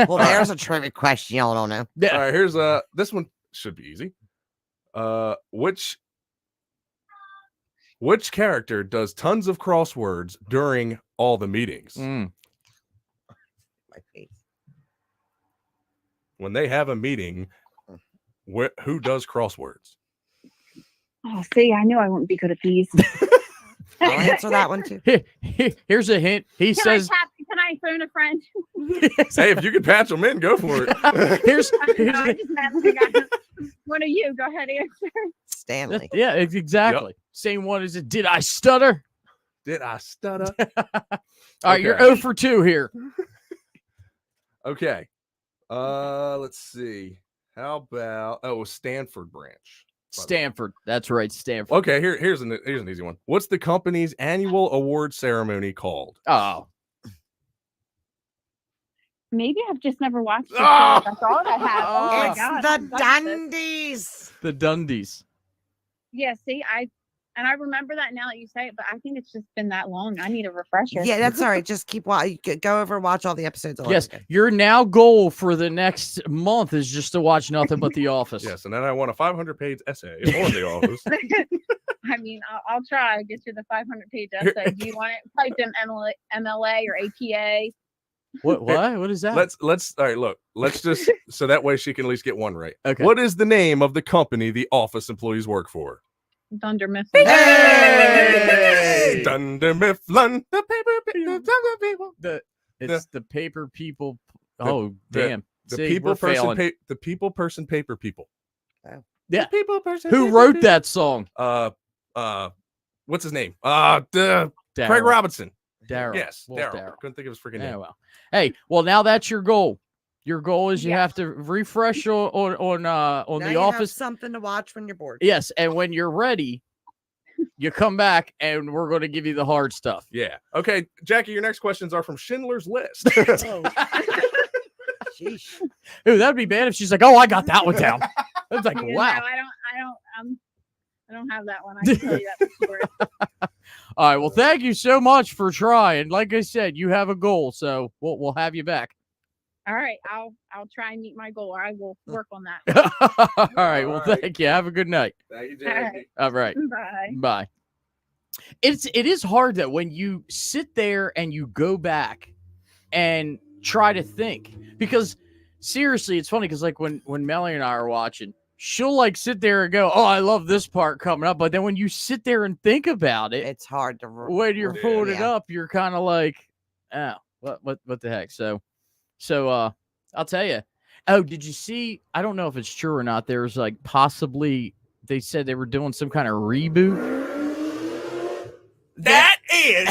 Well, there's a trivia question y'all don't know. All right, here's this one should be easy. Which character does tons of crosswords during all the meetings? My face. When they have a meeting, who does crosswords? Oh, see, I knew I wouldn't be good at these. I'll answer that one too. Here's a hint. He says, Can I phone a friend? Hey, if you can patch them in, go for it. here's I just meant one of you. Go ahead, answer. Stanley. yeah, exactly. Same one as it. Did I stutter? Did I stutter? All right, you're Okay. 0 for 2 here. Okay. Let's see. How about Stanford branch? Stanford. That's right, Stanford. Okay, here's an easy one. What's the company's annual award ceremony called? Oh, Maybe I've just never watched it. Ah! That's all I have. Oh my It's God. the That's it. Dundies. the Dundies. Yeah, see, I remember that now that you say it, but I think it's just been that long. I need a refresher. Yeah, that's all right. Just keep watching. Go over and watch all the episodes. All Yes, over again. your now goal for the next month is just to watch nothing but The Office. Yes, and then I want a 500-page essay on The Office. I mean, I'll try. I'll get you the 500-page essay. Do you want it typed in MLA or APA? What? What is that? Let's all right, look. Let's just so that way she can at least get one right. Okay. What is the name of the company the Office employees work for? Dunder Mifflin. Hey! Dunder Mifflin, the people. It's the paper people. The- Oh, the- damn. The See, people we're failing. person, the people person, paper people. Oh. Yeah. The people person. Who paper wrote people. that song? What's his name? Craig Daryl. Robinson. Daryl. Yes, Wolf Daryl. Couldn't think of his freaking Yeah, name. well. Hey, well, now that's your goal. Your goal is you Yes. have to refresh on Now The you have Office. something to watch when you're bored. Yes, and when you're ready, you come back and we're going to give you the hard stuff. Yeah. Okay, Jackie, your next questions are from Schindler's List. Oh. Sheesh. Ooh, that'd be bad if she's like, "Oh, I got that one down." It's like, Yeah, wow. no, I don't have that one. I can tell you that for sure. All right. Well, thank you so much for trying. Like I said, you have a goal, so we'll have you back. All right, I'll try and meet my goal. I will work on that. All right. Well, All right. thank you. Have a good night. Thank you, All Jackie. right. All right. Bye. Bye. It is hard that when you sit there and you go back and try to think, because seriously, it's funny because like when Mellie and I are watching, she'll like sit there and go, "Oh, I love this part coming up," but then when you sit there and think about it, It's hard to. when you're pulling it Yeah. up, you're kind of like, "Oh, what the heck?" So I'll tell you. Oh, did you see? I don't know if it's true or not. There's like possibly they said they were doing some kind of reboot. That is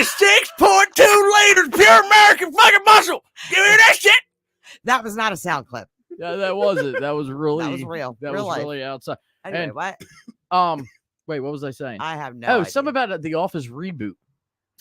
6.2 liters pure American fucking muscle. Give me that shit. That was not a sound clip. Yeah, that wasn't. That was really. That was real. That Real was life. really outside. Anyway, And- what? Wait, what was I saying? I have no. Oh, idea. something about the Office reboot.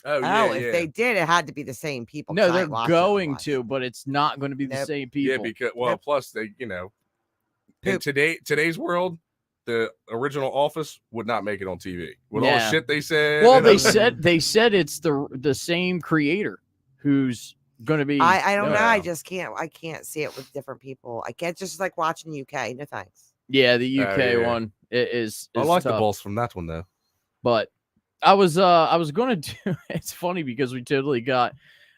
Oh, Oh, if they did, it had to be the same people. No, 'cause I they're ain't watched it going otherwise. to, but it's not going to be the Nope. same Yeah, people. because Nope. plus they, in today's world, the original Office would not make it on TV with all the Yeah. shit they said. Well, and they everything. said it's the same creator who's going to be. I don't know. I Yeah. just can't. I can't see it with different people. I can't just like watching UK. No thanks. Yeah, the UK yeah. one is I like the tough. balls from that one though. But I was going to do. It's funny because we totally got.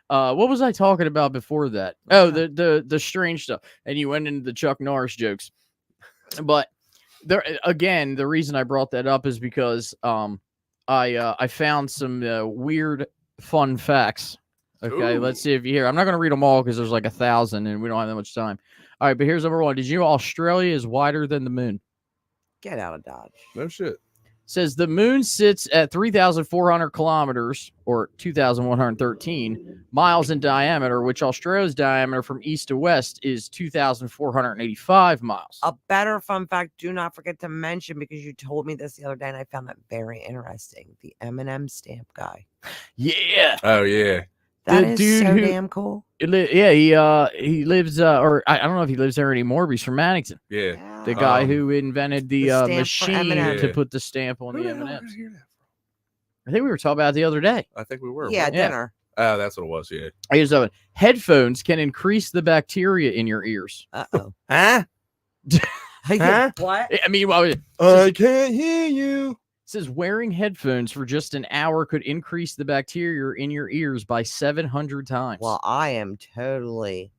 What was I talking about before that? Oh, the strange stuff, and you went into the Chuck Norris jokes. But there again, the reason I brought that up is because I found some weird fun facts. Okay, Ooh. let's see if you hear. I'm not going to read them all because there's like 1,000 and we don't have that much time. All right, but here's number one. Did you know Australia is wider than the moon? Get out of Dodge. No shit. Says the moon sits at 3,400 kilometers or 2,113 miles in diameter, which Australia's diameter from east to west is 2,485 miles. A better fun fact, do not forget to mention, because you told me this the other day and I found that very interesting. The M&M stamp guy. Yeah. Oh yeah. That The is dude so who- damn cool. He lives, or I don't know if he lives there anymore, but he's from Mannington. Yeah. The guy Um, who invented the, the stamp for machine M&M. to Yeah. put the stamp on Who the the hell did I M&Ms. hear that I think we were talking about it the other day. from? I think we were. Yeah, weren't we? Yeah. dinner. Oh, that's what it was. Yeah. Here's the other. Headphones can increase the bacteria in your ears. Uh-oh. Huh? Huh? What? I mean, well, it I can't hear you. says wearing headphones for just an hour could increase the bacteria in your ears by 700 times. Well, I am totally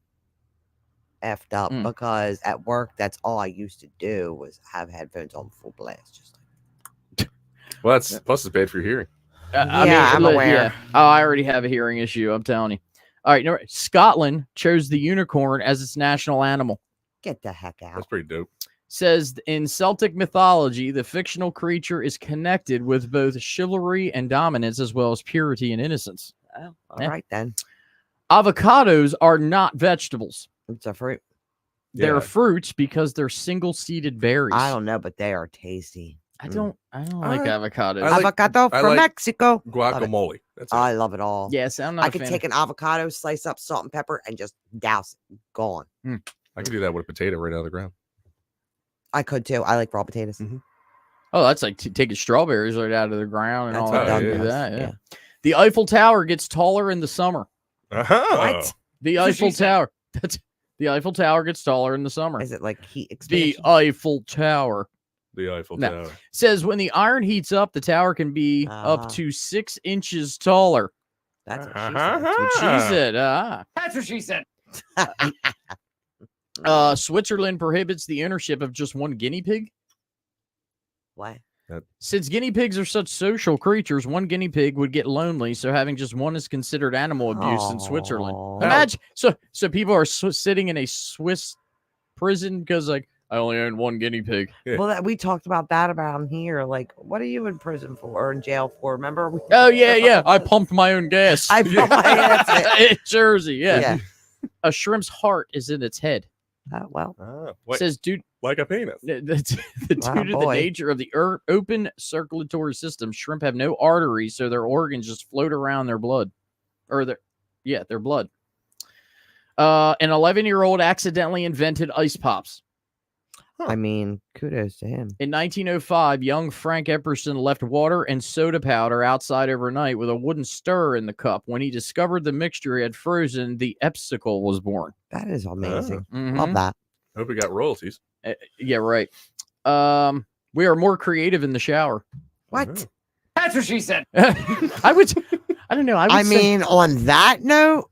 effed up Mm. because at work, that's all I used to do was have headphones on full blast. Just Well, that's plus it's bad for your hearing. Yeah, I'm aware. Oh, I already have a hearing issue. I'm telling you. All right. No, Scotland chose the unicorn as its national animal. get the heck out. That's pretty dope. Says in Celtic mythology, the fictional creature is connected with both chivalry and dominance, as well as purity and innocence. Oh, all right Yeah. then. Avocados are not vegetables. It's a fruit. They're Yeah. fruits because they're single-seeded berries. I don't know, but they are tasty. I don't like I- avocados. I like- Avocado I from like Mexico. Love it. Guacamole. That's it. I love it all. Yes, I'm not. I a could fan take an avocado, slice up salt and pepper, and just douse it. Gone. I can do that with a potato right out of the ground. I could too. I like raw potatoes. Oh, that's like taking strawberries right out of the ground and That's all what that. Doug Do does, that, yeah. yeah. The Eiffel Tower gets taller in the summer. Uh-huh. What? The That's what Eiffel she said. Tower. That's the Eiffel Tower gets taller in the summer. Is it like heat The expansion? Eiffel Tower The Eiffel No. Tower. says when the iron heats up, the tower can be up Uh-huh. to 6 inches taller. That's what she Uh-huh. said. That's what she said. That's what she said. Switzerland prohibits the ownership of just one guinea pig. What? Since guinea pigs are such social creatures, one guinea pig would get lonely, so having just one is considered animal abuse in Switzerland. Aw. Imagine, so people are sitting in a Swiss prison because, like, I only own one guinea pig. Yeah. Well, we talked about that around here. Like, what are you in prison for or in jail for? Remember? Oh yeah, I pumped my own gas. I pumped my- that's it. in Jersey. Yeah. Yeah. A shrimp's heart is in its head. Well, Says due like a penis. due Wow, to the boy. nature of the open circulatory system, shrimp have no arteries, so their organs just float around their blood, or their blood. An 11-year-old accidentally invented ice pops. I mean, kudos to him. In 1905, young Frank Epperson left water and soda powder outside overnight with a wooden stirrer in the cup. When he discovered the mixture had frozen, the Epsicle was born. That is amazing. Mhm. Love that. Hope we got royalties. Yeah, right. We are more creative in the shower. What? That's what she said. I don't know. I say- mean, on that note,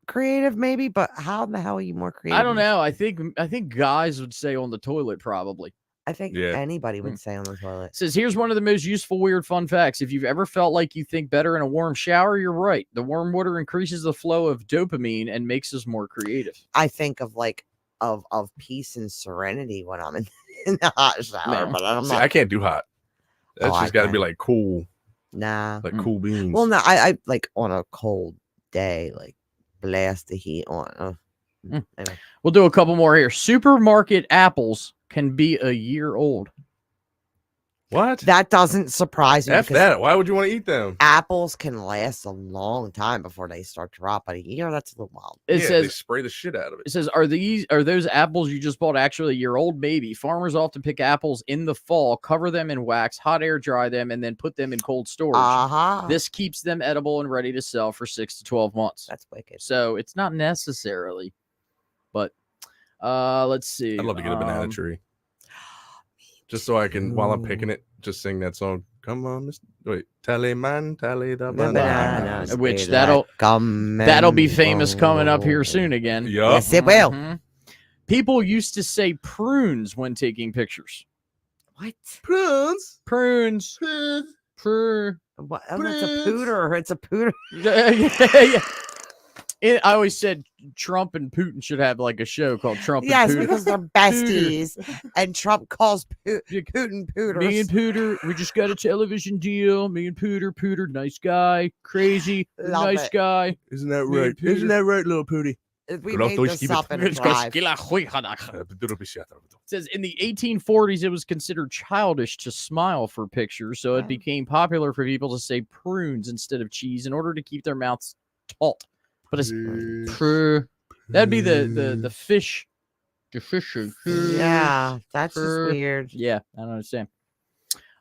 creative maybe, but how in the hell are you more creative? I don't know. I think guys would say on the toilet probably. I think Yeah. anybody would say on the toilet. It says here's one of the most useful weird fun facts. If you've ever felt like you think better in a warm shower, you're right. The warm water increases the flow of dopamine and makes us more creative. I think of like of peace and serenity when I'm in, in the hot shower, No. but I'm See, not. I can't do hot. That's Oh, I just got to be can. like cool, Nah. like cool beans. Well, no, I like on a cold day, like blast the heat on. Anyway. We'll do a couple more here. Supermarket apples can be a year old. What? That doesn't surprise me. F because that. Why would you want to eat them? apples can last a long time before they start to rot. But a year, that's a little wild. It Yeah, they says spray the shit out of It it. says, are those apples you just bought actually a year old? Maybe. Farmers often pick apples in the fall, cover them in wax, hot air dry them, and then put them in cold storage. Uh-huh. This keeps them edible and ready to sell for 6 to 12 months. That's wicked. So it's not necessarily, but let's see. I'd love to get a banana tree. Just so I can, while I'm picking it, just sing that song. Come on, Mr. Wait, tally man, tally the banana. Bananas Which be that'll- like gum That'll be and famous coming up here gold. soon again. Yup. Yes, it will. Mhm. People used to say prunes when taking pictures. What? Prunes. Prunes. Prune. What? Oh, that's a pooter. It's a pooter. Yeah. I always said Trump and Putin should have like a show called Trump Yes, and Putin. because they're besties, and Trump calls Putin Pooters. Me and Pooter, we just got a television deal. Me and Pooter, nice guy, crazy, Love nice it. guy. Isn't that Me and right? Isn't Pooter. that right, little Pooty? We made this up in a It's called drive. It says in the 1840s, it was considered childish to smile for pictures, so it became popular for people to say prunes instead of cheese in order to keep their mouths taut. But it's that'd be the fish. The fish. Yeah, that's just weird. Yeah, I don't understand.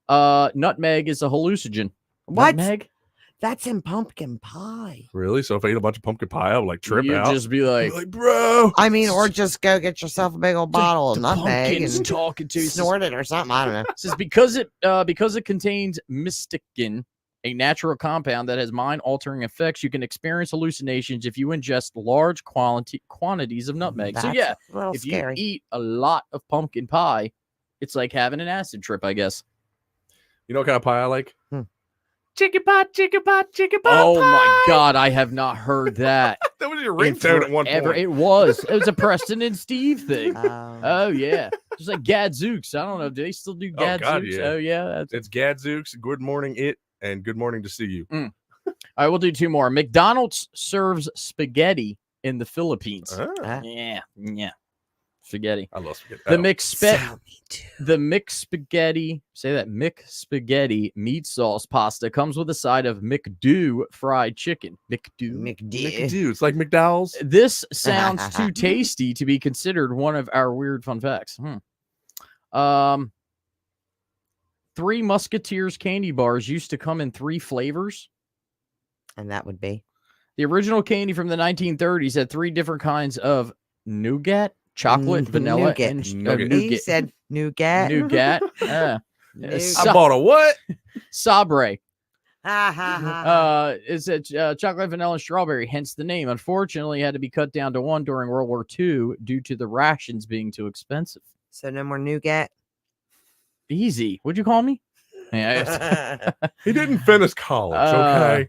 Nutmeg is a hallucinogen. What? Nutmeg? That's in pumpkin pie. Really? So if I ate a bunch of pumpkin pie, I would like trip You'd out. just be like, bro. I mean, or just go get yourself a big old bottle of the nutmeg pumpkin's and talking to you. snort it or something. I don't know. It says because it contains mystikin, a natural compound that has mind-altering effects, you can experience hallucinations if you ingest large quantities of nutmeg. So That's yeah, a little if scary. you eat a lot of pumpkin pie, it's like having an acid trip, I guess. You know what kind of pie I like? Chicken pot, chicken pot, chicken pot. Oh my God, I have not heard that. That was your in ringtone at one forever. point. It was a Preston and Steve thing. Oh. Oh yeah, just like Gadzooks. I don't know. Do they still do Oh, God, Gadzooks? yeah. Oh yeah. It's Gadzooks, Good Morning It, and Good Morning to See You. All right, we'll do two more. McDonald's serves spaghetti in the Philippines. Ah, Yeah. Spaghetti. I love spaghetti. The Oh, mixed spaghetti. Say that mixed spaghetti meat sauce pasta comes with a side of McDo fried chicken. McDo. Dude, it's like McDowell's. This sounds too tasty to be considered one of our weird fun facts. Three Musketeers candy bars used to come in 3 flavors. And that would be The original candy from the 1930s had 3 different kinds of nougat, chocolate, vanilla, nougat. and Nougat. He said nougat. Nougat. Nougat. I bought a what? Sabre. Ha ha ha. Is it chocolate, vanilla, and strawberry? Hence the name. Unfortunately, it had to be cut down to 1 during World War II due to the rations being too expensive. So no more nougat. Easy. What'd you call me? Yeah. He didn't finish college, okay?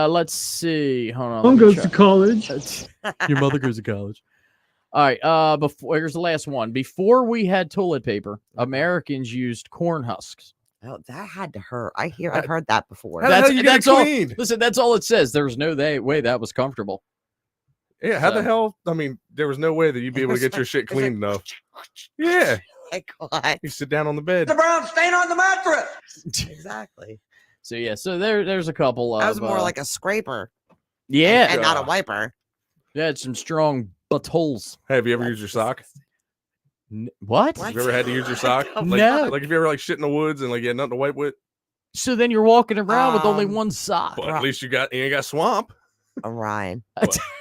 Let's see. Hold on. Mom let me goes to try. college. Your mother goes to college. All right. Before here's the last one. Before we had toilet paper, Americans used corn husks. Oh, that had to hurt. I've heard that before. How the hell you get it all. cleaned? Listen, that's all it says. There was no way that was comfortable. Yeah, how the So- hell? I mean, there was no way that you'd be able to get your shit clean enough. Yeah. Like what? You sit down on the bed. The brown stain on the mattress. Exactly. So yeah. So there's a couple of. That was more like a scraper. Yeah. And not a wiper. Yeah, it's some strong buttholes. Hey, have you ever used your sock? What? What? Have you ever had to use your sock? Like, No. Like if you ever like shit in the woods and like you had nothing to wipe with, So then you're walking around with only Um, one sock. but at least you ain't got swamp. Ryan.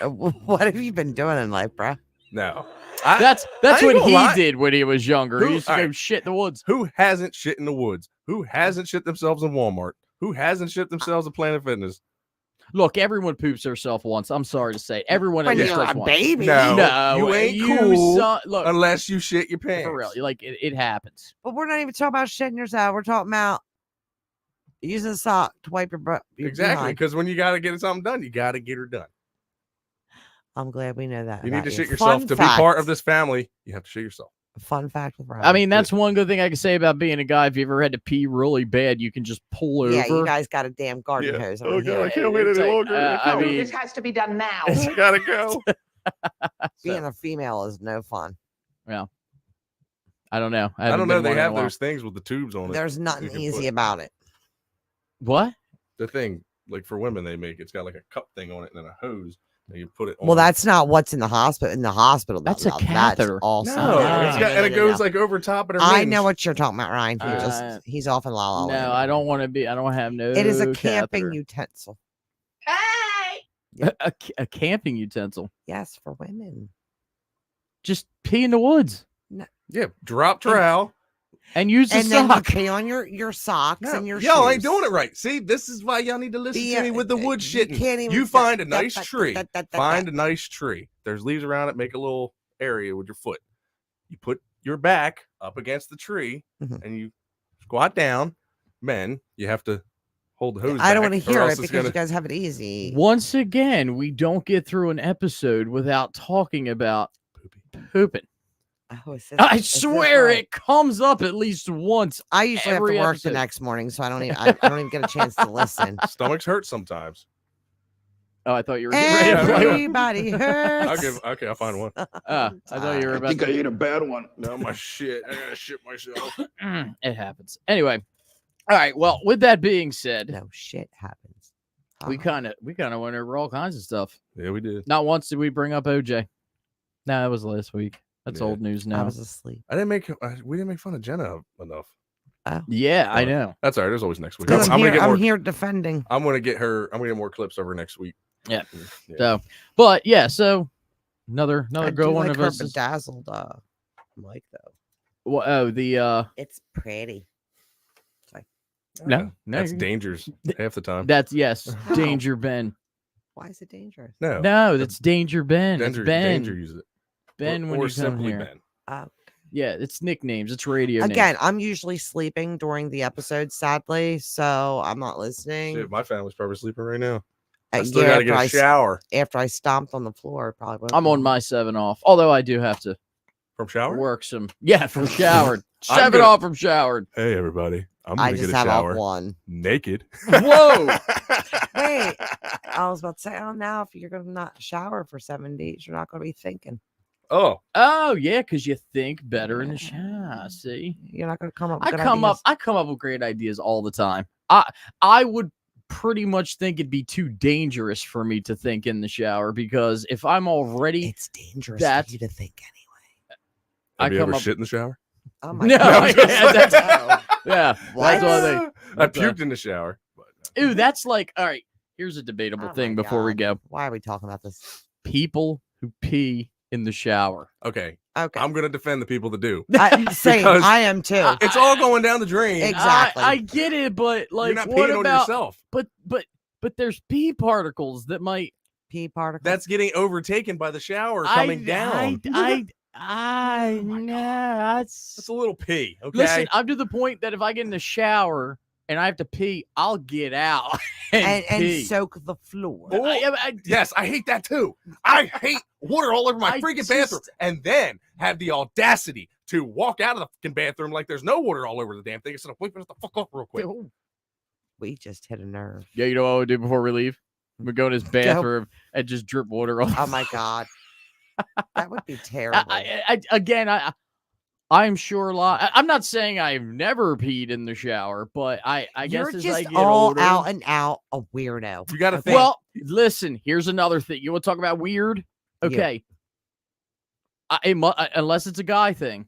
What have you been doing in life, bro? No. That's I ain't what gonna he lie. did when he was younger. Who- He used to all go right. shit in the woods. Who hasn't shit in the woods? Who hasn't shit themselves in Walmart? Who hasn't shit themselves at Planet Fitness? Look, everyone poops herself once. I'm sorry to say. Everyone When at least you're does a once. baby. No, you ain't cool look, unless you shit your pants. for real. Like it happens. But we're not even talking about shitting yourself. We're talking about using a sock to wipe your butt. Exactly, because when you got to get something done, you got to get her done. I'm glad we know that. You need about to shit Fun yourself to be fact. part of this family. You have to shit yourself. Fun fact with Ryan. I mean, that's one good thing I can say about being a guy. If you ever had to pee really bad, you can just pull over. Yeah, you guys got a damn garden Yeah. hose. Oh, on God, here. I can't wait It's any like, longer. I mean, This has to be done now. I gotta go. Being a female is no fun. I don't know. I don't know. haven't been They one in a have while. those things with the tubes on it. There's nothing You can easy put- about it. What? The thing, like for women, they make it's got like a cup thing on it and then a hose, and you put it on. Well, that's not what's in the hospital. In the hospital, That's a that's catheter. also. no, it's got, and it goes no. like over top of her. I minge. know what you're talking about, Ryan. He's off in La La Land. No, I don't want to be. I don't have no. It is a camping catheter. utensil. Hey! A camping utensil. Yes, for women. Just pee in the woods Yeah, drop trowel. and use the And then you sock. pee on your socks No, and your y'all shoes. ain't doing it right. See, this is why y'all need to listen to me with the wood shitting. can't even- You find a da- nice da- tree. da- da- da- Find da. a nice tree. There's leaves around it. Make a little area with your foot. You put your back up against the tree Mhm. and you squat down. Men, you have to hold the hose. I don't back, want to or hear else it it's because gonna- you guys have it easy. Once again, we don't get through an episode without talking about pooping. Oh, is this- I is this swear right? it comes up at least once. I usually have to every work episode. the next morning, so I don't even get a chance to listen. Stomachs hurt sometimes. Oh, I thought you were getting ready to play. Everybody hurts. I'll find one. I thought you were about to. ate a bad one. No, my shit. I gotta shit myself. It happens. Anyway, all right. Well, with that being said, No shit happens. we kind of went over all kinds of stuff. Yeah, we did. Not once did we bring up OJ. No, that was last week. That's Yeah. old news I now. was asleep. We didn't make fun of Jenna enough. Yeah, I know. That's all right. There's always next week. Because I'm gonna get more. I'm here defending. I'm gonna get more clips over next week. Yeah. Yeah. So, but yeah, so another I good do one like of her us. Is, bedazzled mic though. well, oh, the It's pretty. no, no, That's you're- dangers half the time. That's yes, Danger Ben. Why is it dangerous? No, No, that's Danger Ben. It's Danger, Ben. Danger uses it. Ben or when you come simply here. Ben. Yeah, it's nicknames. It's radio Again, names. I'm usually sleeping during the episode, sadly, so I'm not listening. Shit, my family's probably sleeping right now. Uh, I still yeah, gotta get after a I s- shower After I stomped on the floor, probably. woke I'm me on up. my 7 off. Although I do have to from shower. work some. Yeah, from showered. I'm 7 gonna- off from showered. Hey everybody, I'm I gonna just get a have shower off one. naked. Whoa. Wait, I was about to say, oh, now if you're gonna not shower for 7 days, you're not gonna be thinking. Oh, Oh yeah, because you think better in the shower. See, You're not gonna come up. With I good come ideas. up with great ideas all the time. I would pretty much think it'd be too dangerous for me to think in the shower because if I'm already It's dangerous That's- for you to think anyway. I have you come ever up- shit in the shower? Oh my No, god! yeah, that's- No. yeah, What? that's all I think. I But, puked in the shower. But Ooh, that's like all right. Here's a debatable Oh thing my before we God. go. Why are we talking about this? People who pee in the shower. okay, Okay, I'm gonna defend the people that do. same. because- I am too. It's all going down the drain. Exactly. I get it, but like, You're not what peeing on about? yourself. But there's pee particles that might Pee particle. That's getting overtaken by the shower coming down. I know. That's a little pee. Okay. Listen, I'm to the point that if I get in the shower and I have to pee, I'll get out and pee. and soak the floor. Oh, yes, I hate that too. I hate water all over my I freaking bathroom, and then have the audacity to walk out of the fucking bathroom like there's no water all over the damn thing instead of wiping it the fuck off real quick. We just hit a nerve. Yeah, you know what we do before we leave? We go in his bathroom and just drip water on. Oh my god, that would be terrible. I'm sure a lot. I'm not saying I've never peed in the shower, but I You're guess as just I get all older, out and out a weirdo. You got to think. well, listen. Here's another thing. You want to talk about weird? Yeah. Okay. Unless it's a guy thing.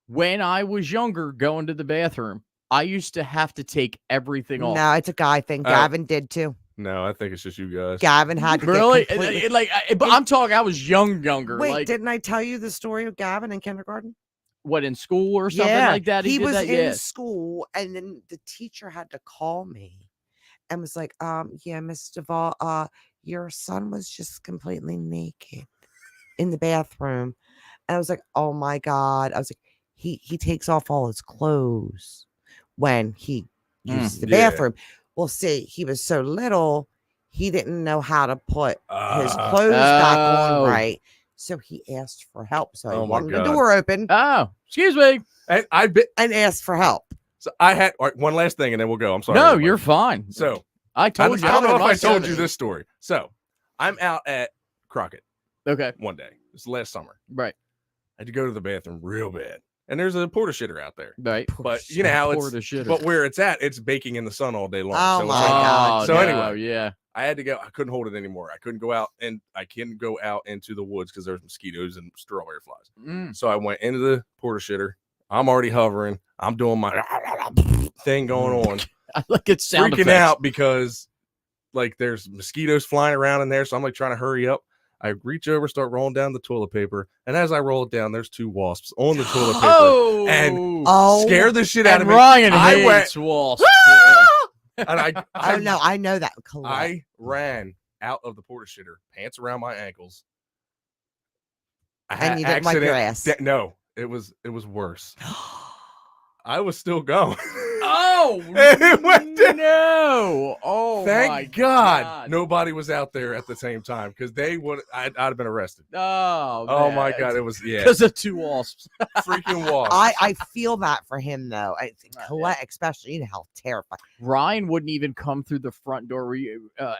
When I was younger, going to the bathroom, I used to have to take everything off. No, it's a guy thing. Gavin did too. no, I think it's just you guys. Gavin had to Really? Get completely... But I'm talking. I was younger. Wait, like didn't I tell you the story of Gavin in kindergarten? what in school or something Yeah, like that. He did was that. in Yes. school, and then the teacher had to call me and was like, yeah, Miss Duvall, your son was just completely naked in the bathroom. And I was like, oh my God. I was like, he takes off all his clothes when he uses the yeah. bathroom. Well, see, he was so little, he didn't know how to put his Ah. clothes back on Oh. right. So he asked for help. So I Oh my wanted the God. door open Oh, excuse me. And I bet. and asked for help. So I had all right, one last thing, and then we'll go. I'm sorry. No, everybody. you're fine. So I I told you. don't know if my I told son- you this story. So I'm out at Crockett Okay, one day. It's last summer. right, I had to go to the bathroom real bad, and there's a porta shitter out there. right. But you know how Pour it's the shitter. but where it's at, it's baking in the sun all day long. Oh so my it's like- God. So no, anyway. yeah. I had to go. I couldn't hold it anymore. I couldn't go out, and I couldn't go out into the woods because there's mosquitoes and strawberry flies. Mm. So I went into the porta shitter. I'm already hovering. I'm doing my thing going on, I like it sound freaking effects. out because like there's mosquitoes flying around in there. So I'm like trying to hurry up. I reach over, start rolling down the toilet paper, and as I roll it down, there's 2 wasps on the toilet paper. Oh, And Oh, Scare the shit out and of me. Ryan I hates went, wasps. and oh no, I know that. Colette. I ran out of the porta shitter, pants around my ankles. And you didn't wipe your ass. No, it was worse. I was still going. Oh, Oh It went down. no! Oh Thank my God nobody was out there at the same time because they would. I'd have been arrested. Oh my man. God, it was because of two wasps. freaking wasp. I feel that for him though. I think Colette, especially, you know how terrified. Ryan wouldn't even come through the front door.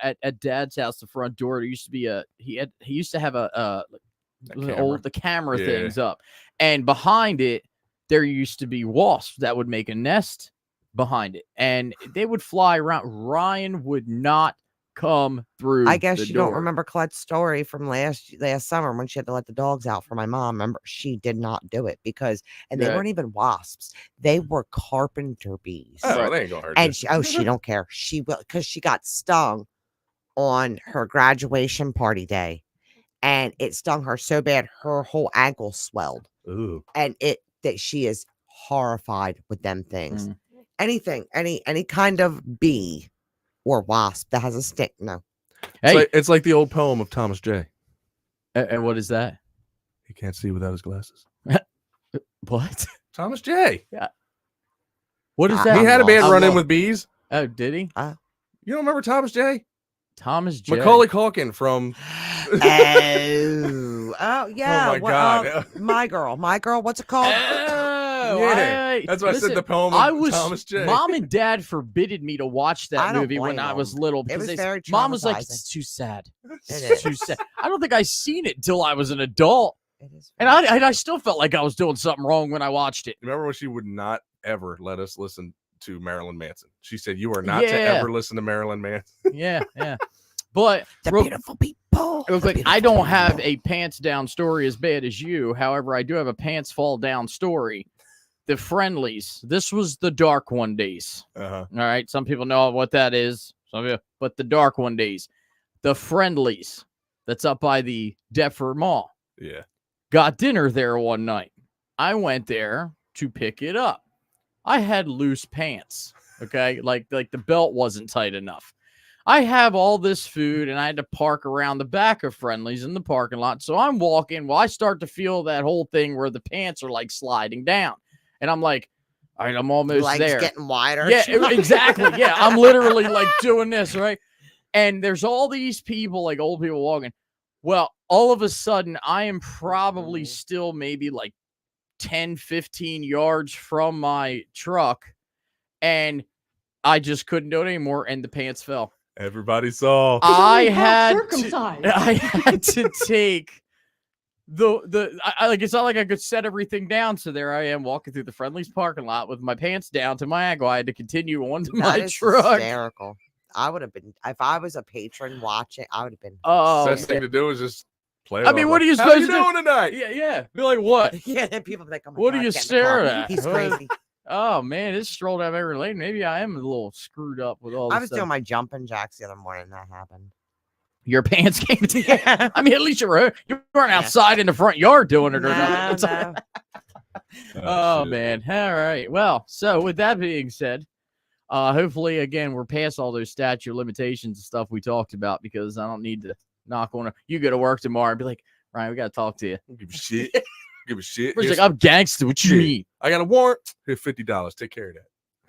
At Dad's house, the front door, there used to be he used to have the camera Yeah. things up, and behind it there used to be wasps that would make a nest behind it, and they would fly around. Ryan would not come through. I guess the you door. don't remember Colette's story from last summer when she had to let the dogs out for my mom. Remember, she did not do it because, and they Yeah. weren't even wasps; they were carpenter bees. Oh, they ain't gonna hurt And you. she don't care. She will, because she got stung on her graduation party day, and it stung her so bad her whole ankle swelled. Ooh. And that she is horrified with them things. Mm. Anything, any kind of bee or wasp that has a stick. No. Hey, It's like the old poem of Thomas J. and what is that? He can't see without his glasses. What? Thomas J. What is I- that? He had a bad I'm run in lost. with bees. Oh, did he? You don't remember Thomas J? Thomas J. Macaulay Culkin from. Oh yeah. my God. My girl. What's it called? Oh, Yeah, that's why I said the poem of Thomas J. Mom and Dad forbidded me to watch I that don't movie when blame I was them. little It because was very Mom was like, traumatizing. "It's too sad. It It's too is. sad." I don't think I seen it till I was an adult, It is. and I still felt like I was doing something wrong when I watched it. Remember when she would not ever let us listen to Marilyn Manson? She said, "You are not to Yeah. ever listen to Marilyn Manson." Yeah, yeah. But The real, beautiful people. real the quick, I beautiful don't have people. a pants down story as bad as you. However, I do have a pants fall down story. The Friendlies. This was the dark one days. Uh-huh. All right. Some people know what that is. But the dark one days. The Friendlies. That's up by the Deptford Mall. Yeah. Got dinner there one night. I went there to pick it up. I had loose pants. Okay. Like the belt wasn't tight enough. I have all this food and I had to park around the back of Friendlies in the parking lot. So I'm walking. Well, I start to feel that whole thing where the pants are like sliding down. And I'm like, all right, I'm almost Legs there. getting wider. Yeah, exactly. Yeah, I'm literally like doing this, right? And there's all these people, like old people walking. Well, all of a sudden, I am probably still maybe like 10, 15 yards from my truck. And I just couldn't do it anymore. And the pants fell. Everybody saw. I had to take it's not like I could set everything down. So there I am walking through the Friendlies parking lot with my pants down to my ankle. I had to continue onto my That is truck. hysterical. I would have been, if I was a patron watching, I would have been. Oh, Best thing to do is just play. I mean, what are you How supposed you to do? doing tonight? Yeah. Be like, what? Yeah, then people be like, oh my What God, are you get in the car. staring at? He's What? crazy. Oh man, this stroll down memory lane. Maybe I am a little screwed up with all this I was stuff. doing my jumping jacks the other morning. That happened. Your pants came down. Yeah. I mean, at least you weren't outside in the front yard doing it or nothing. No. Oh shit. man. All right. Well, so with that being said, hopefully again we're past all those statute of limitations and stuff we talked about because I don't need to knock on. You go to work tomorrow and be like, Ryan, we got to talk to you. Don't give a shit. Give a shit. He's Here's- like, I'm gangster. What you Yeah. mean? I got a warrant. Here, $50. Take care of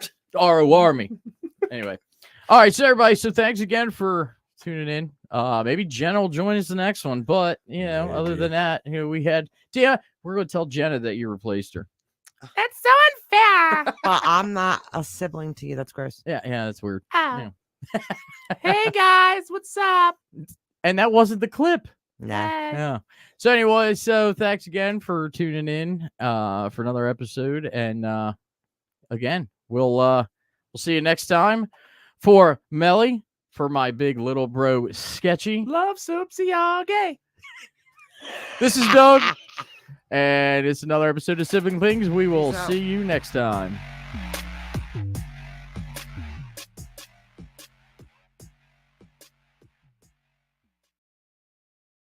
that. ROR me. Anyway. All right. So everybody. So thanks again for tuning in. Maybe Jenna will join us the next one. But you know, other than that, you know, we had we're gonna tell Jenna that you replaced her. That's so unfair. But I'm not a sibling to you. That's gross. Yeah, that's weird. Oh. Hey guys, what's up? And that wasn't the clip. Nah. Hey. Yeah. So anyway, so thanks again for tuning in for another episode. And again, we'll see you next time. For Mellie, for my big little bro Sketchy. Love Soupsy all gay. This is Doug. And it's another episode of Sibling Things. We will see you next time.